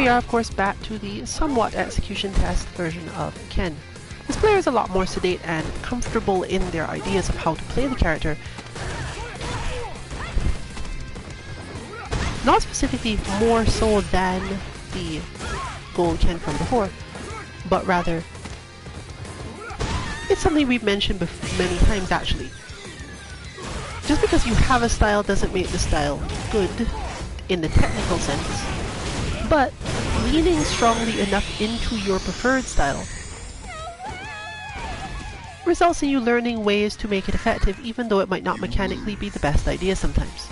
we are, of course, back to the somewhat execution test version of Ken. This player is a lot more sedate and comfortable in their ideas of how to play the character. Not specifically more so than the gold Ken from before, but rather it's something we've mentioned many times actually. Just because you have a style doesn't make the style good in the technical sense, but leaning strongly enough into your preferred style results in you learning ways to make it effective even though it might not mechanically be the best idea sometimes.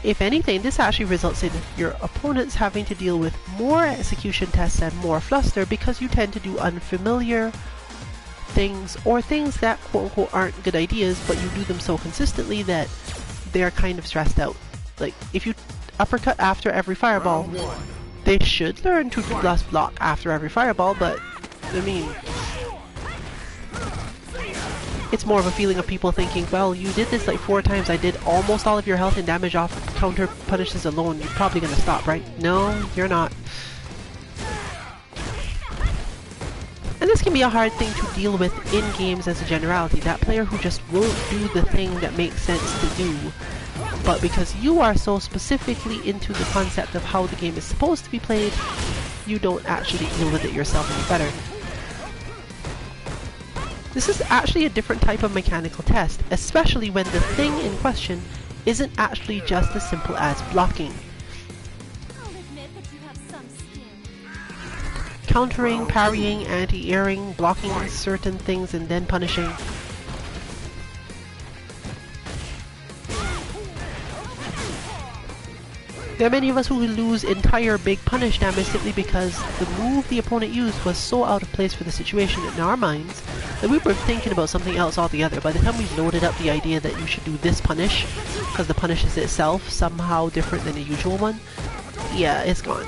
If anything, this actually results in your opponents having to deal with more execution tests and more fluster because you tend to do unfamiliar things or things that quote-unquote aren't good ideas, but you do them so consistently that they're kind of stressed out. Like, if you uppercut after every fireball, they should learn to just block after every fireball, but, I mean, it's more of a feeling of people thinking, well, you did this like 4 times, I did almost all of your health and damage off counter punishes alone, you're probably gonna stop, right? No, you're not. And this can be a hard thing to deal with in games as a generality, that player who just won't do the thing that makes sense to do, but because you are so specifically into the concept of how the game is supposed to be played, you don't actually deal with it yourself any better. This is actually a different type of mechanical test, especially when the thing in question isn't actually just as simple as blocking. I'll admit that you have some skill. Countering, parrying, anti-airing, blocking certain things and then punishing. There are many of us who lose entire big punish damage simply because the move the opponent used was so out of place for the situation in our minds that we were thinking about something else altogether. By the time we loaded up the idea that you should do this punish, because the punish is itself somehow different than the usual one, yeah, it's gone.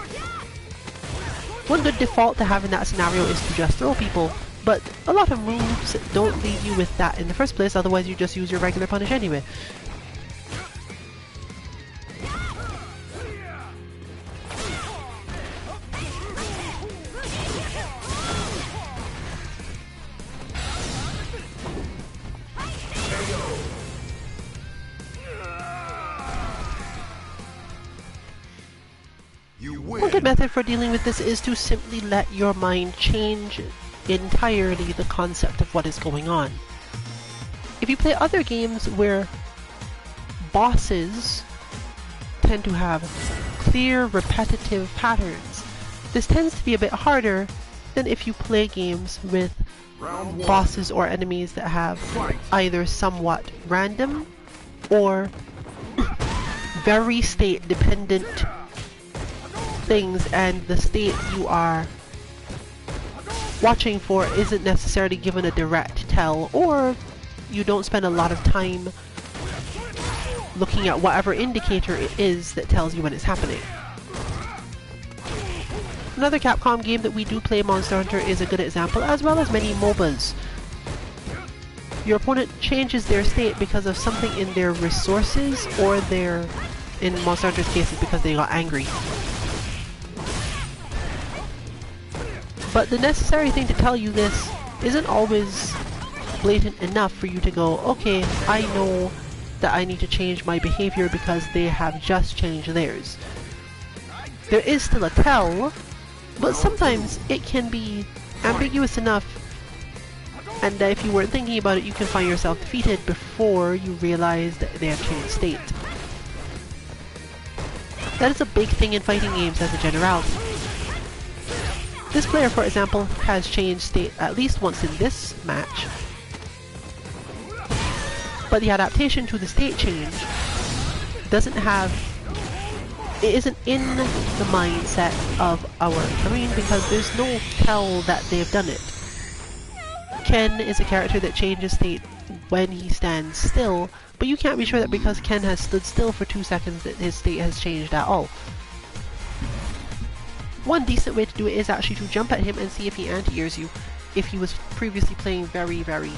One good default to have in that scenario is to just throw people, but a lot of moves don't leave you with that in the first place, otherwise you just use your regular punish anyway. One good method for dealing with this is to simply let your mind change entirely the concept of what is going on. If you play other games where bosses tend to have clear, repetitive patterns, this tends to be a bit harder than if you play games with bosses or enemies that have either somewhat random or very state-dependent things, and the state you are watching for isn't necessarily given a direct tell, or you don't spend a lot of time looking at whatever indicator it is that tells you when it's happening. Another Capcom game that we do play, Monster Hunter, is a good example, as well as many MOBAs. Your opponent changes their state because of something in their resources, or in Monster Hunter's case, it's because they got angry. But the necessary thing to tell you this isn't always blatant enough for you to go, okay, I know that I need to change my behavior because they have just changed theirs. There is still a tell, but sometimes it can be ambiguous enough, and if you weren't thinking about it, you can find yourself defeated before you realize that they have changed state. That is a big thing in fighting games as a generality. This player, for example, has changed state at least once in this match, but the adaptation to the state change isn't in the mindset of our Marine because there's no tell that they've done it. Ken is a character that changes state when he stands still, but you can't be sure that because Ken has stood still for 2 seconds that his state has changed at all. One decent way to do it is actually to jump at him and see if he anti-airs you, if he was previously playing very, very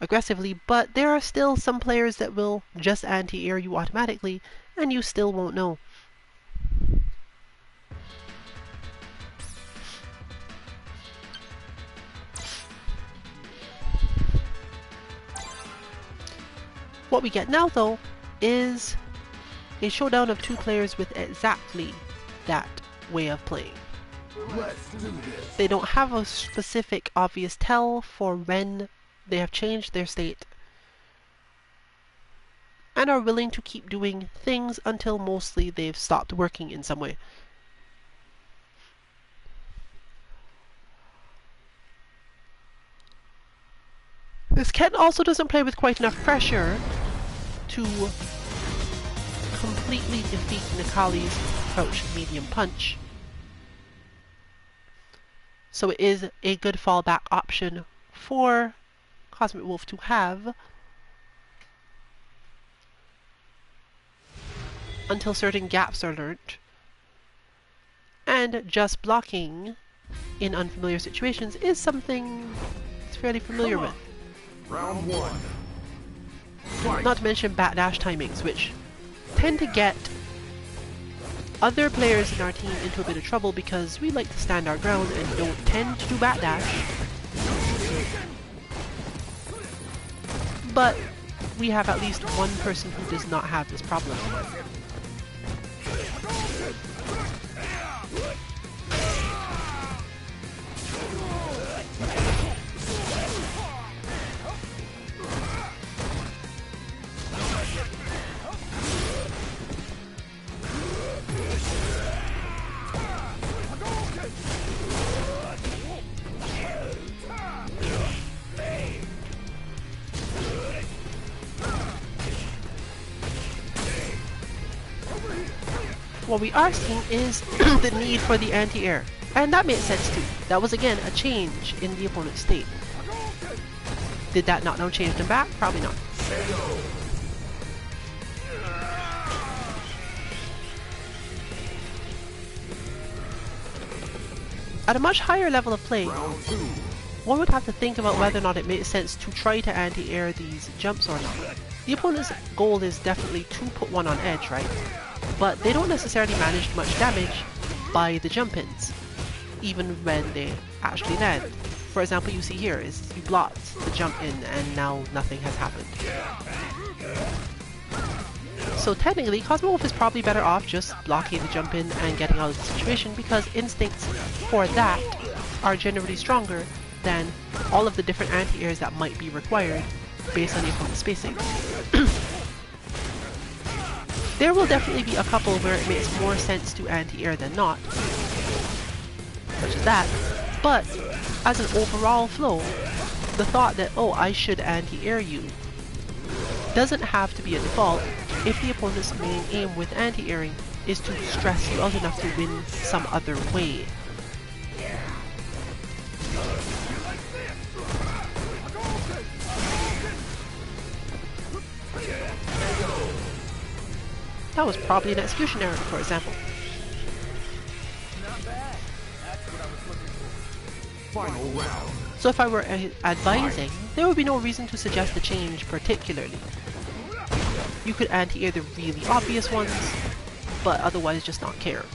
aggressively, but there are still some players that will just anti-air you automatically, and you still won't know. What we get now, though, is a showdown of two players with exactly that way of playing. Let's do this. They don't have a specific obvious tell for when they have changed their state and are willing to keep doing things until mostly they've stopped working in some way. This Ken also doesn't play with quite enough pressure to completely defeat Nikali's crouch medium punch. So it is a good fallback option for Cosmic Wolf to have until certain gaps are learnt. And just blocking in unfamiliar situations is something it's fairly familiar with. Round one. Fight. Not to mention backdash timings, which tend to get other players in our team into a bit of trouble because we like to stand our ground and don't tend to do backdash. But we have at least one person who does not have this problem. What we are seeing is the need for the anti-air, and that made sense too. That was again a change in the opponent's state. Did that not now change them back? Probably not. At a much higher level of play, one would have to think about whether or not it makes sense to try to anti-air these jumps or not. The opponent's goal is definitely to put one on edge, right? But they don't necessarily manage much damage by the jump-ins, even when they actually land. For example, you see here is you blocked the jump-in and now nothing has happened. So technically, Cosmo Wolf is probably better off just blocking the jump-in and getting out of the situation because instincts for that are generally stronger than all of the different anti-airs that might be required based on the opponent's spacing. There will definitely be a couple where it makes more sense to anti-air than not, such as that, but as an overall flow, the thought that, oh, I should anti-air you doesn't have to be a default if the opponent's main aim with anti-airing is to stress you out enough to win some other way. That was probably an execution error, for example. Final round. So if I were advising, there would be no reason to suggest a change particularly. You could anti-air the really obvious ones, but otherwise just not care.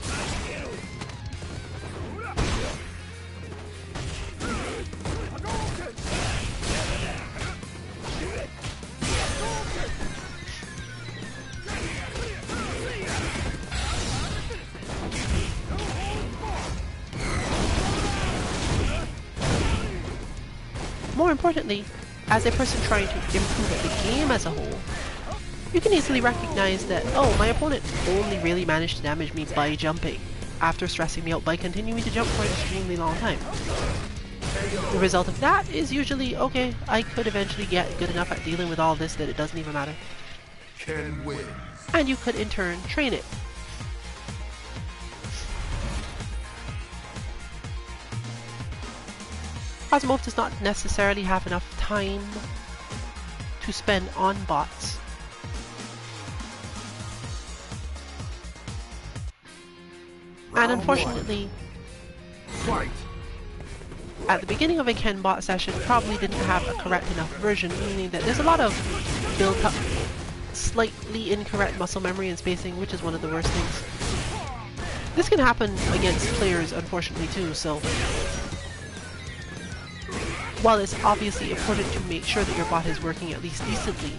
More importantly, as a person trying to improve at the game as a whole, you can easily recognize that, oh, my opponent only really managed to damage me by jumping, after stressing me out by continuing to jump for an extremely long time. The result of that is usually, okay, I could eventually get good enough at dealing with all this that it doesn't even matter. Ken wins. And you could in turn train it. Cosmo does not necessarily have enough time to spend on bots. And unfortunately, Fight. at the beginning of a Ken bot session probably didn't have a correct enough version, meaning that there's a lot of built up slightly incorrect muscle memory and spacing, which is one of the worst things. This can happen against players unfortunately too, so while it's obviously important to make sure that your bot is working at least decently,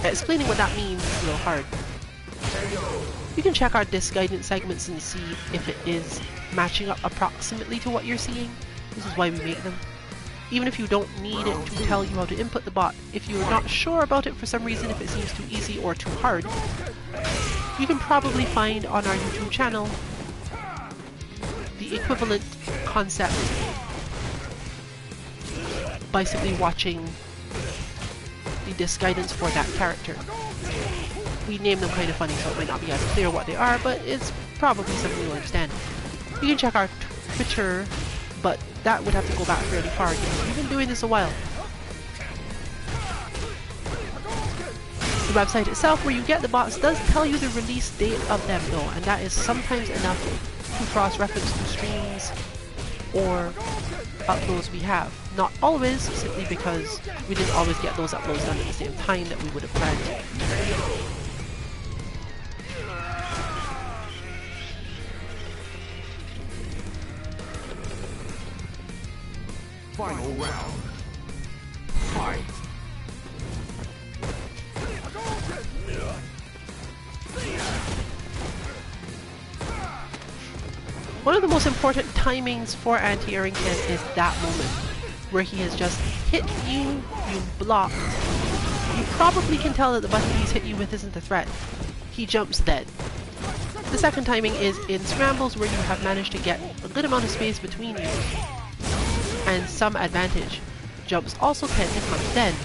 Explaining what that means is a little hard. You can check our disc guidance segments and see if it is matching up approximately to what you're seeing. This is why we make them. Even if you don't need it to tell you how to input the bot, if you're not sure about it for some reason, if it seems too easy or too hard, you can probably find on our YouTube channel the equivalent concept by simply watching the disc guidance for that character. We name them kind of funny, so it might not be as clear what they are, but it's probably something you'll understand. You can check our Twitter, but that would have to go back fairly far because we've been doing this a while. The website itself, where you get the bots, does tell you the release date of them though, and that is sometimes enough to cross-reference to streams or uploads we have. Not always, simply because we didn't always get those uploads done at the same time that we would have planned to. Final round. Fight. One of the most important timings for anti-airing Ken is that moment, where he has just hit you, you block. You probably can tell that the button he's hit you with isn't a threat. He jumps then. The second timing is in scrambles where you have managed to get a good amount of space between you and some advantage. Jumps also tend to come then.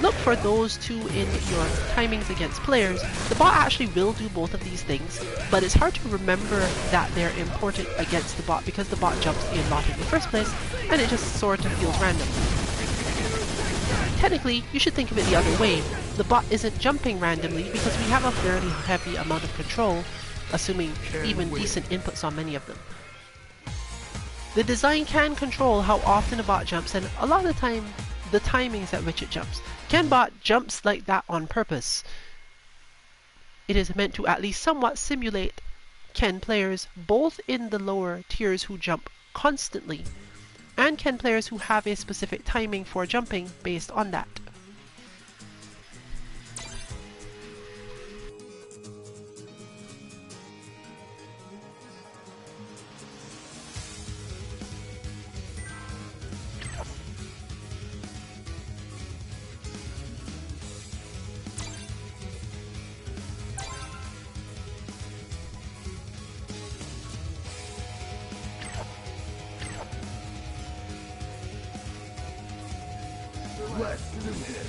Look for those two in your timings against players. The bot actually will do both of these things, but it's hard to remember that they're important against the bot because the bot jumps a lot in the first place, and it just sort of feels random. Technically, you should think of it the other way. The bot isn't jumping randomly because we have a fairly heavy amount of control, assuming even decent inputs on many of them. The design can control how often a bot jumps, and a lot of the time, the timings at which it jumps. Kenbot jumps like that on purpose. It is meant to at least somewhat simulate Ken players both in the lower tiers who jump constantly and Ken players who have a specific timing for jumping based on that. Less than a minute.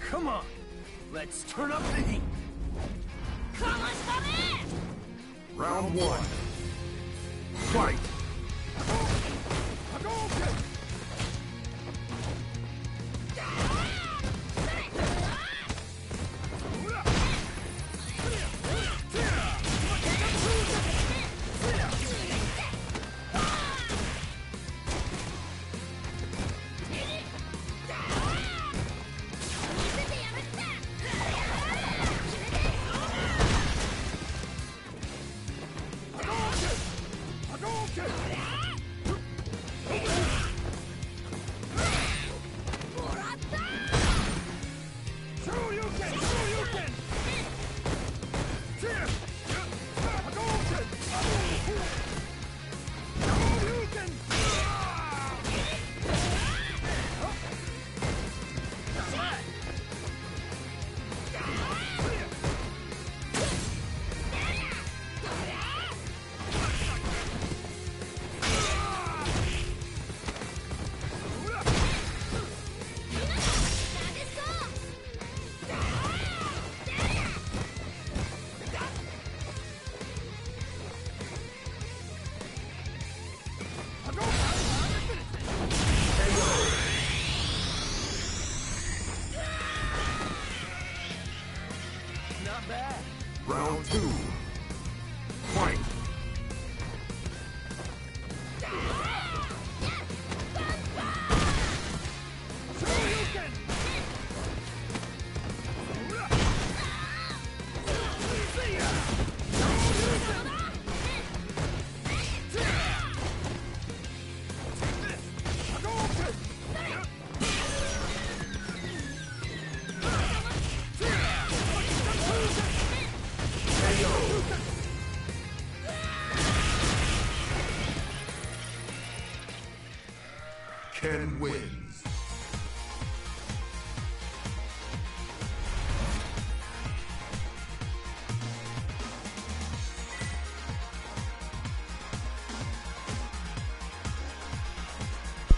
Come on, let's turn up the heat. Round one. Fight. Round 2. Fight! Ken wins.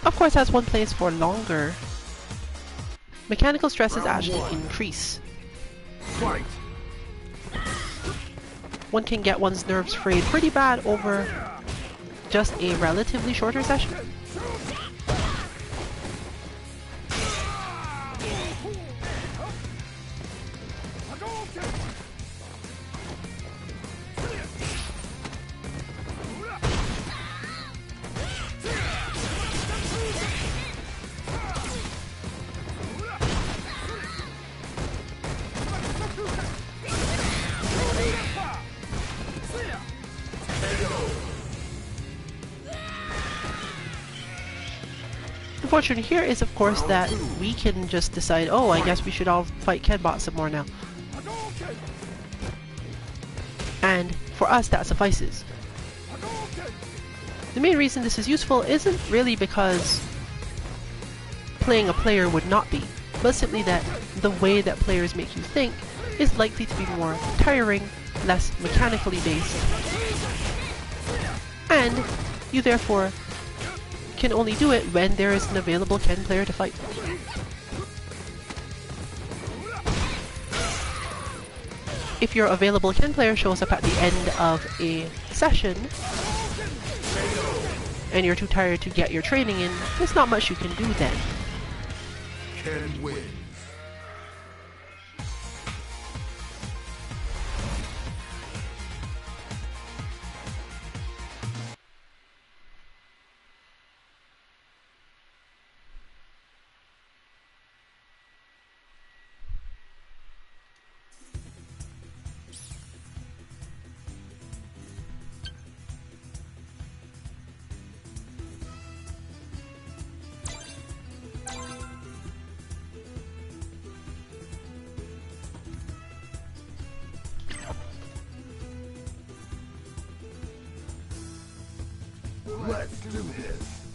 Of course, as one plays for longer, mechanical stresses actually increase. Fight! One can get one's nerves frayed pretty bad over just a relatively shorter session. Unfortunate here is, of course, that we can just decide, oh, I guess we should all fight Kenbot some more now. And for us, that suffices. The main reason this is useful isn't really because playing a player would not be, but simply that the way that players make you think is likely to be more tiring, less mechanically based, and you therefore can only do it when there is an available Ken player to fight. If your available Ken player shows up at the end of a session and you're too tired to get your training in, there's not much you can do then. Ken wins. Let's do this.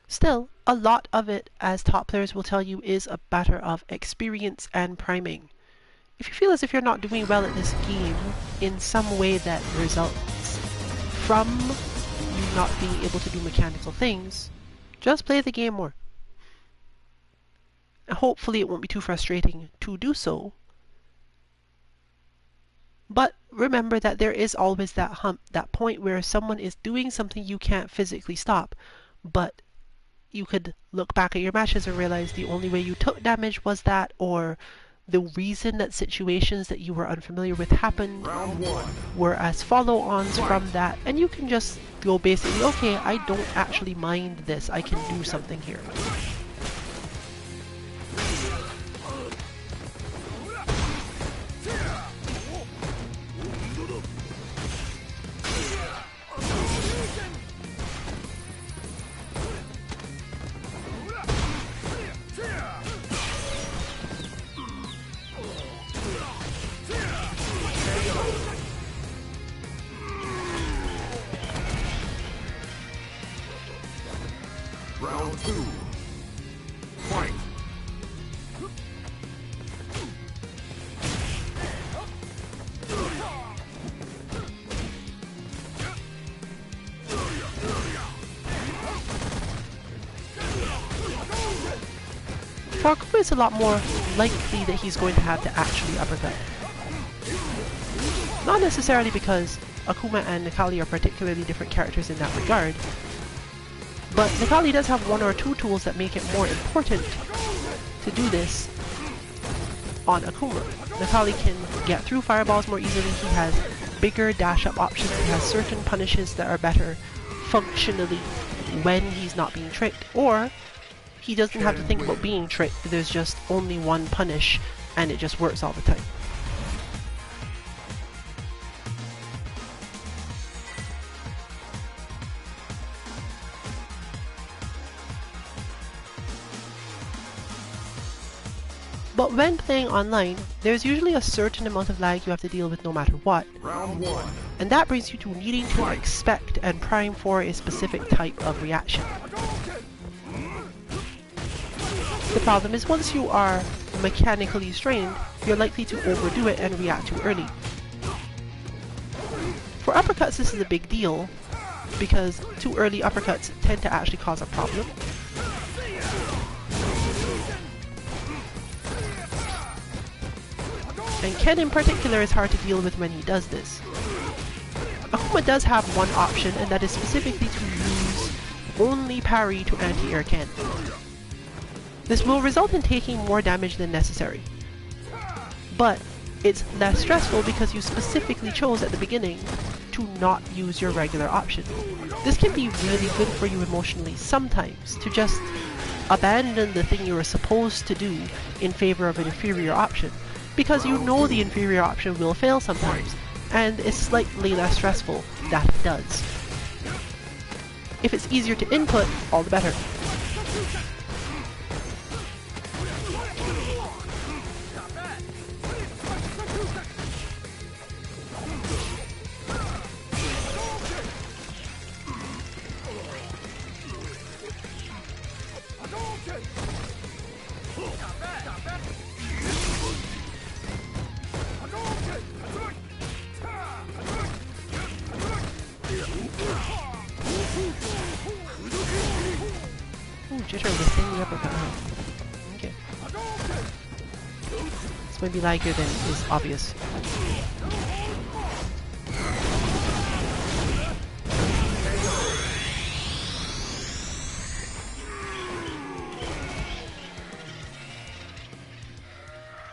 Still, a lot of it, as top players will tell you, is a matter of experience and priming. If you feel as if you're not doing well at this game in some way that results from you not being able to do mechanical things, just play the game more. And hopefully it won't be too frustrating to do so. But remember that there is always that hump, that point where someone is doing something you can't physically stop, but you could look back at your matches and realize the only way you took damage was that, or the reason that situations that you were unfamiliar with happened were as follow-ons from that, and you can just go basically, okay, I don't actually mind this, I can do something here. Round 2. Fight! For Akuma, it's a lot more likely that he's going to have to actually uppercut. Not necessarily because Akuma and Nakali are particularly different characters in that regard, But Nikali does have one or two tools that make it more important to do this on Akuma. Nikali can get through fireballs more easily, he has bigger dash-up options, he has certain punishes that are better functionally when he's not being tricked, or he doesn't have to think about being tricked, there's just only one punish and it just works all the time. But when playing online, there's usually a certain amount of lag you have to deal with no matter what. Round 1. And that brings you to needing to expect and prime for a specific type of reaction. The problem is once you are mechanically strained, you're likely to overdo it and react too early. For uppercuts this is a big deal, because too early uppercuts tend to actually cause a problem. And Ken in particular is hard to deal with when he does this. Akuma does have one option, and that is specifically to use only parry to anti-air Ken. This will result in taking more damage than necessary. But it's less stressful because you specifically chose at the beginning to not use your regular option. This can be really good for you emotionally sometimes, to just abandon the thing you were supposed to do in favor of an inferior option, because you know the inferior option will fail sometimes, and it's slightly less stressful that it does. If it's easier to input, all the better. Ooh, jitter within the uppercut. Okay. This might be laggier than is obvious.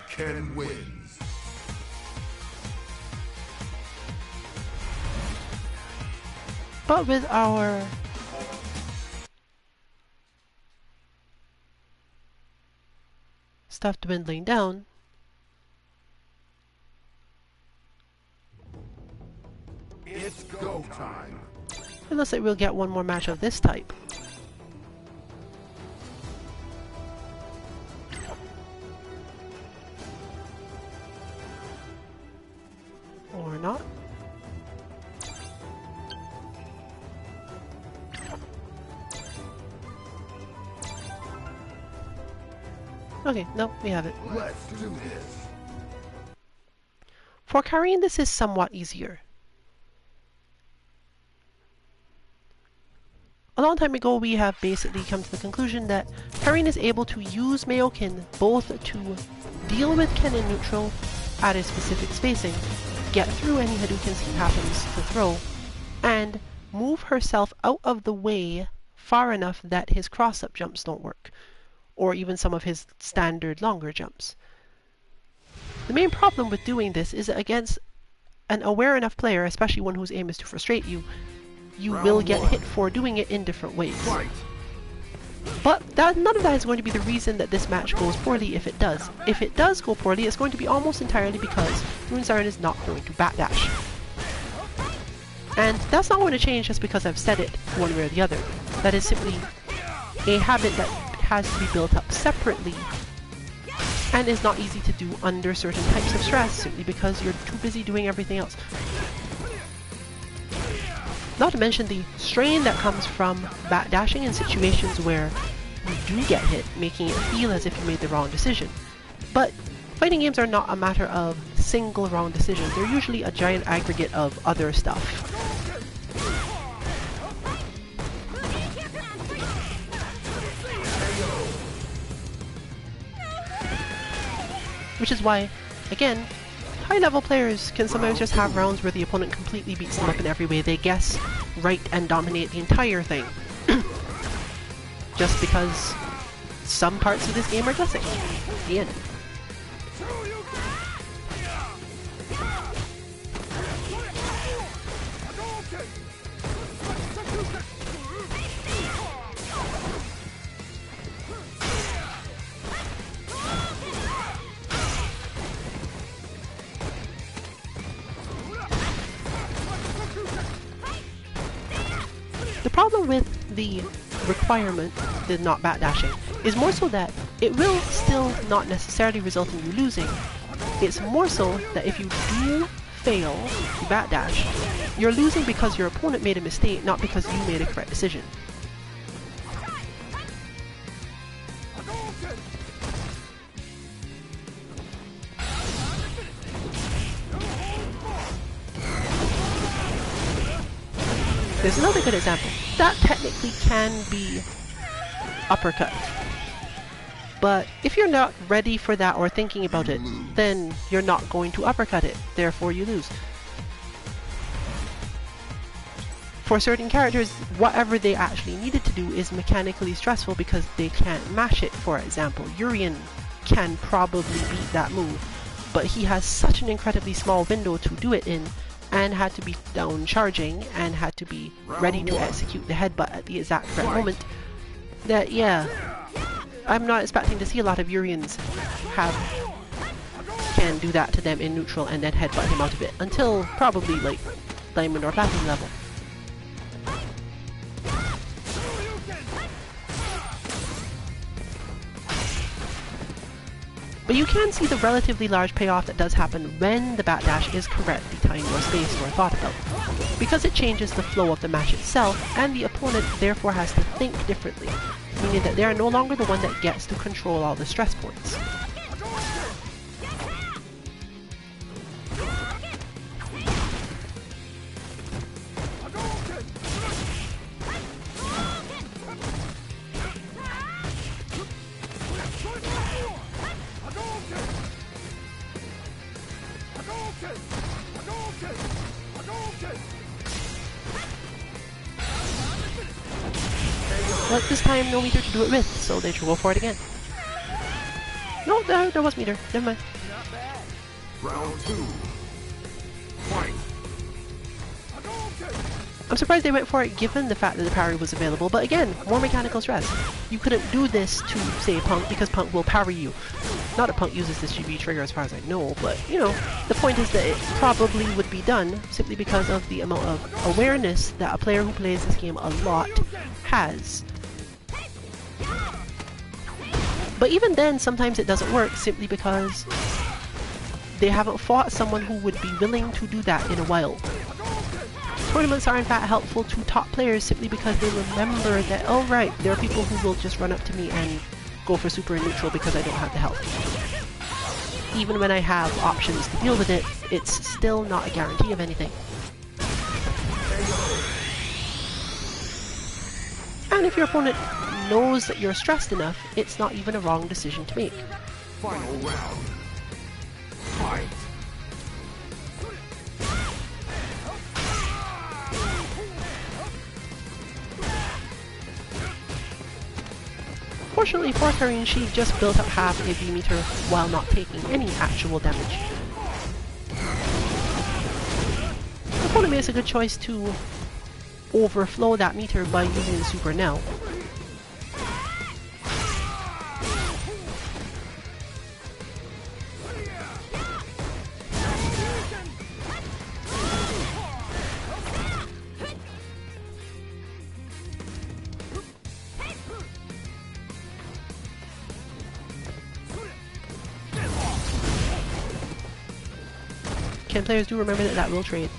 Ken wins. But with our stuff dwindling down, It's go time. it looks like we'll get one more match of this type. Or not. Okay, no, we have it. Let's do this. For carrying this is somewhat easier. A long time ago we have basically come to the conclusion that Karin is able to use Mayokin both to deal with Ken in neutral at a specific spacing, get through any Hadoukens he happens to throw, and move herself out of the way far enough that his cross-up jumps don't work, or even some of his standard longer jumps. The main problem with doing this is that against an aware enough player, especially one whose aim is to frustrate you, you will get hit for doing it in different ways. Fight. But none of that is going to be the reason that this match goes poorly if it does. If it does go poorly, it's going to be almost entirely because Rune Siren is not going to backdash. And that's not going to change just because I've said it one way or the other. That is simply a habit that has to be built up separately and is not easy to do under certain types of stress simply because you're too busy doing everything else. Not to mention the strain that comes from backdashing in situations where you do get hit, making it feel as if you made the wrong decision. But fighting games are not a matter of single wrong decisions, they're usually a giant aggregate of other stuff. Which is why, again, high-level players can sometimes just have rounds where the opponent completely beats them up in every way they guess, right, and dominate the entire thing. just because some parts of this game are guessing. The end. The problem with the requirement, the not backdashing, is more so that it will still not necessarily result in you losing. It's more so that if you do fail to backdash, you're losing because your opponent made a mistake, not because you made a correct decision. There's another good example. That technically can be uppercut. But if you're not ready for that or thinking about it, then you're not going to uppercut it. Therefore you lose. For certain characters, whatever they actually needed to do is mechanically stressful because they can't mash it. For example, Urien can probably beat that move, but he has such an incredibly small window to do it in, and had to be down charging and had to be ready to execute the headbutt at the exact correct moment, that yeah, I'm not expecting to see a lot of Urians can do that to them in neutral and then headbutt him out of it until probably like Diamond or Platinum level. But you can see the relatively large payoff that does happen when the backdash is correctly timed or spaced or thought about, because it changes the flow of the match itself, and the opponent therefore has to think differently, meaning that they are no longer the one that gets to control all the stress points. But this time no meter to do it with, so they should go for it again. No, there was meter. Never mind. Round 2. Fight. I'm surprised they went for it given the fact that the parry was available, but again, more mechanical stress. You couldn't do this to, say, Punk because Punk will parry you. Not that Punk uses this GB trigger as far as I know, but, you know, the point is that it probably would be done simply because of the amount of awareness that a player who plays this game a lot has. But even then, sometimes it doesn't work simply because they haven't fought someone who would be willing to do that in a while. Tournaments are in fact helpful to top players simply because they remember that, oh right, there are people who will just run up to me and go for super and neutral because I don't have the health. Even when I have options to deal with it, it's still not a guarantee of anything. And if your opponent knows that you're stressed enough, it's not even a wrong decision to make. Final round. Fight. Fortunately for Karin, she just built up half a V meter while not taking any actual damage. The opponent makes a good choice to overflow that meter by using the super now. Ken players do remember that that will trade.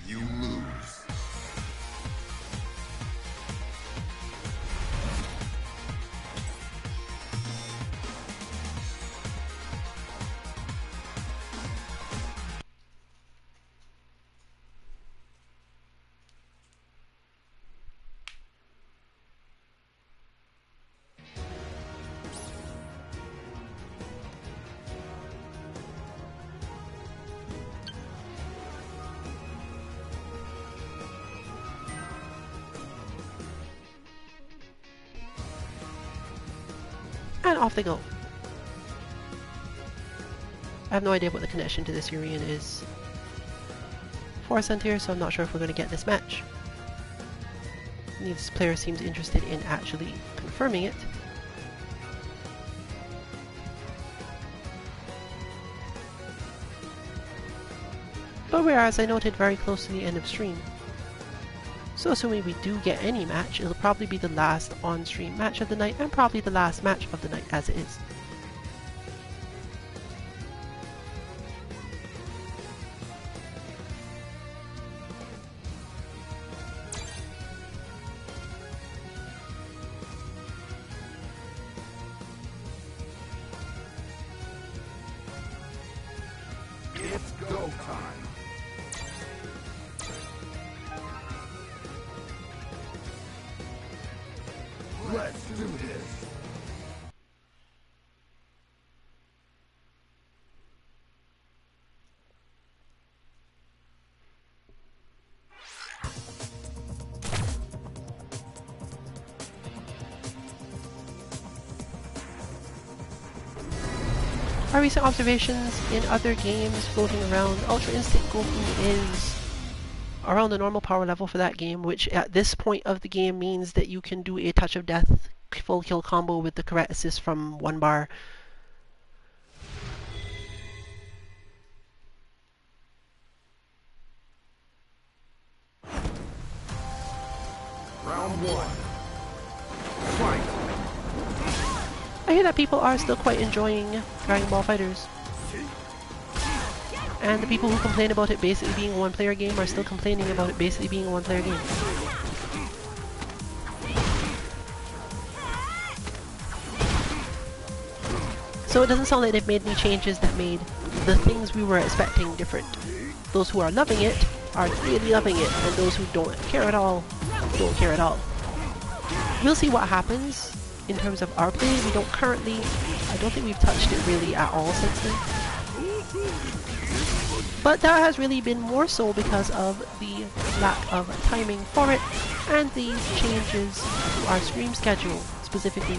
You lose. off they go. I have no idea what the connection to this Urian is for Santir, so I'm not sure if we're going to get this match. Neither player seems interested in actually confirming it. But whereas I noted very close to the end of stream. So assuming we do get any match, it'll probably be the last on-stream match of the night, and probably the last match of the night as it is. It's go time. Let's do this. Our recent observations in other games floating around, Ultra Instinct Goku is around the normal power level for that game, which at this point of the game means that you can do a touch of death full kill combo with the correct assist from 1 bar. Round 1. Fight. I hear that people are still quite enjoying Dragon Ball FighterZ. And the people who complain about it basically being a one-player game are still complaining about it basically being a one-player game. So it doesn't sound like they've made any changes that made the things we were expecting different. Those who are loving it are really loving it, and those who don't care at all, don't care at all. We'll see what happens in terms of our play. We don't currently, I don't think we've touched it really at all since then. But that has really been more so because of the lack of timing for it and the changes to our stream schedule, specifically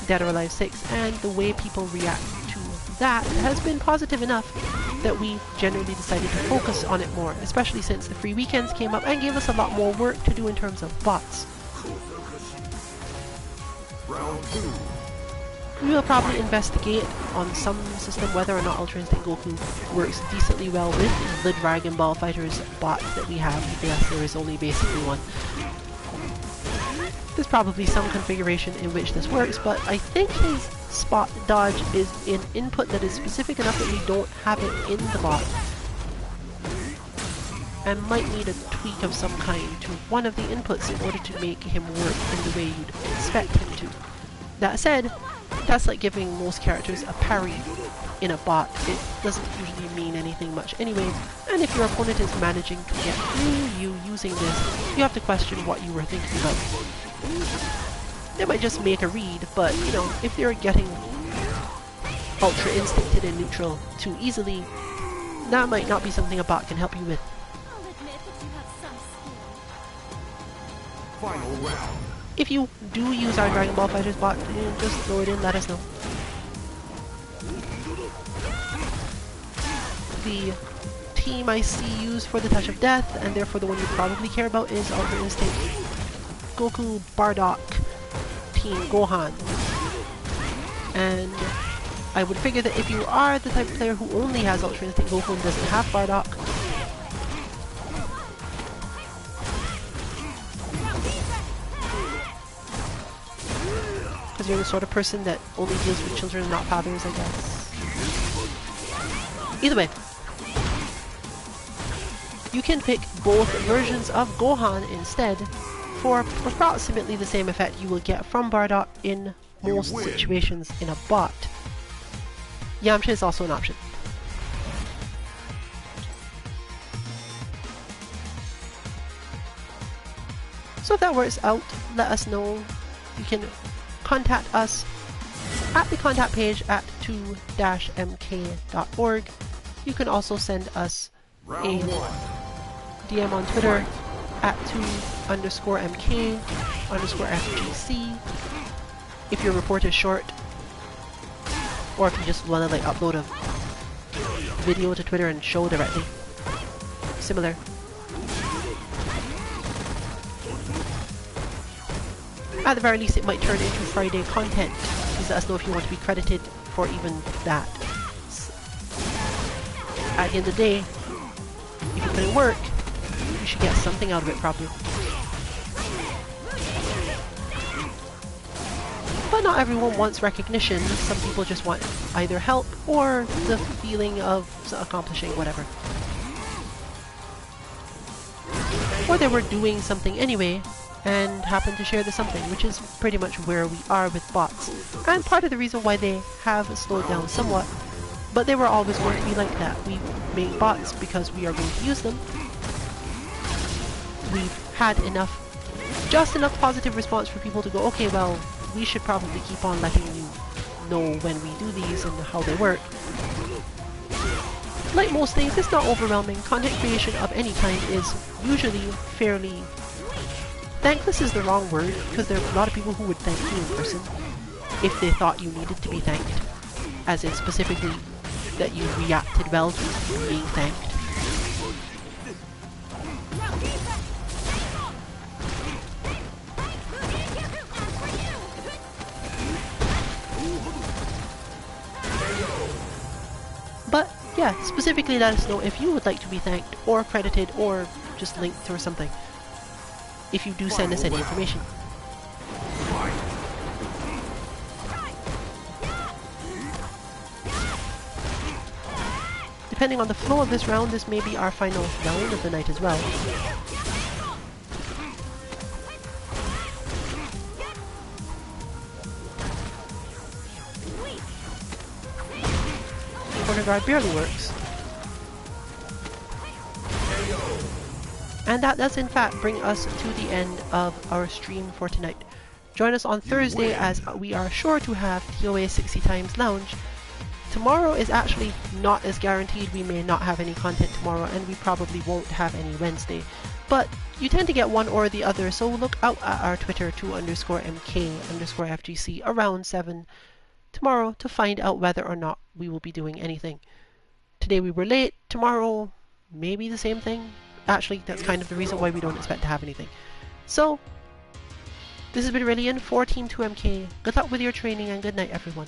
Dead or Alive 6, and the way people react to that has been positive enough that we generally decided to focus on it more, especially since the free weekends came up and gave us a lot more work to do in terms of bots. Round 2. We will probably investigate on some system whether or not Ultra Instinct Goku works decently well with the Dragon Ball FighterZ bot that we have. Yes, there is only basically one. There's probably some configuration in which this works, but I think his spot dodge is an input that is specific enough that we don't have it in the bot, and might need a tweak of some kind to one of the inputs in order to make him work in the way you'd expect him to. That said, that's like giving most characters a parry in a bot. It doesn't usually mean anything much anyways, and if your opponent is managing to get through you using this, you have to question what you were thinking about. They might just make a read, but you know, if they're getting Ultra Instincted in neutral too easily, that might not be something a bot can help you with. I'll admit that you have some skill. Final round. If you do use our Dragon Ball FighterZ bot, just throw it in, let us know. The team I see used for the Touch of Death, and therefore the one you probably care about, is Ultra Instinct Goku Bardock Team Gohan. And I would figure that if you are the type of player who only has Ultra Instinct Goku and doesn't have Bardock, because you're the sort of person that only deals with children and not fathers, I guess. Either way, you can pick both versions of Gohan instead for approximately the same effect you will get from Bardock in most situations in a bot. Yamcha is also an option. So if that works out, let us know. You can contact us at the contact page at 2-mk.org. You can also send us a DM on Twitter at 2_MK_FGC. If your report is short, Or if you just want to like upload a video to Twitter and show directly. Similar. At the very least, it might turn into Friday content. Please let us know if you want to be credited for even that. At the end of the day, if you put in work, you should get something out of it probably. But not everyone wants recognition. Some people just want either help or the feeling of accomplishing whatever. Or they were doing something anyway and happened to share the something, which is pretty much where we are with bots. And part of the reason why they have slowed down somewhat, but they were always going to be like that. We make bots because we are going to use them. We've had enough, just enough positive response for people to go, okay, well, we should probably keep on letting you know when we do these and how they work. Like most things, it's not overwhelming. Content creation of any kind is usually fairly... Thankless is the wrong word, because there are a lot of people who would thank you in person if they thought you needed to be thanked. As in specifically that you reacted well to being thanked. But yeah, specifically let us know if you would like to be thanked or credited or just linked or something. If you do send us any information. Depending on the flow of this round, this may be our final round of the night as well. Corner guard barely works. And that does in fact bring us to the end of our stream for tonight. Join us on Thursday as we are sure to have TOA 60 Times Lounge. Tomorrow is actually not as guaranteed. We may not have any content tomorrow, and we probably won't have any Wednesday. But you tend to get one or the other, so look out at our Twitter 2_MK_FGC around 7 tomorrow to find out whether or not we will be doing anything. Today we were late, tomorrow maybe the same thing. Actually, that's kind of the reason why we don't expect to have anything. So, this has been Rillian for Team 2MK. Good luck with your training and good night everyone.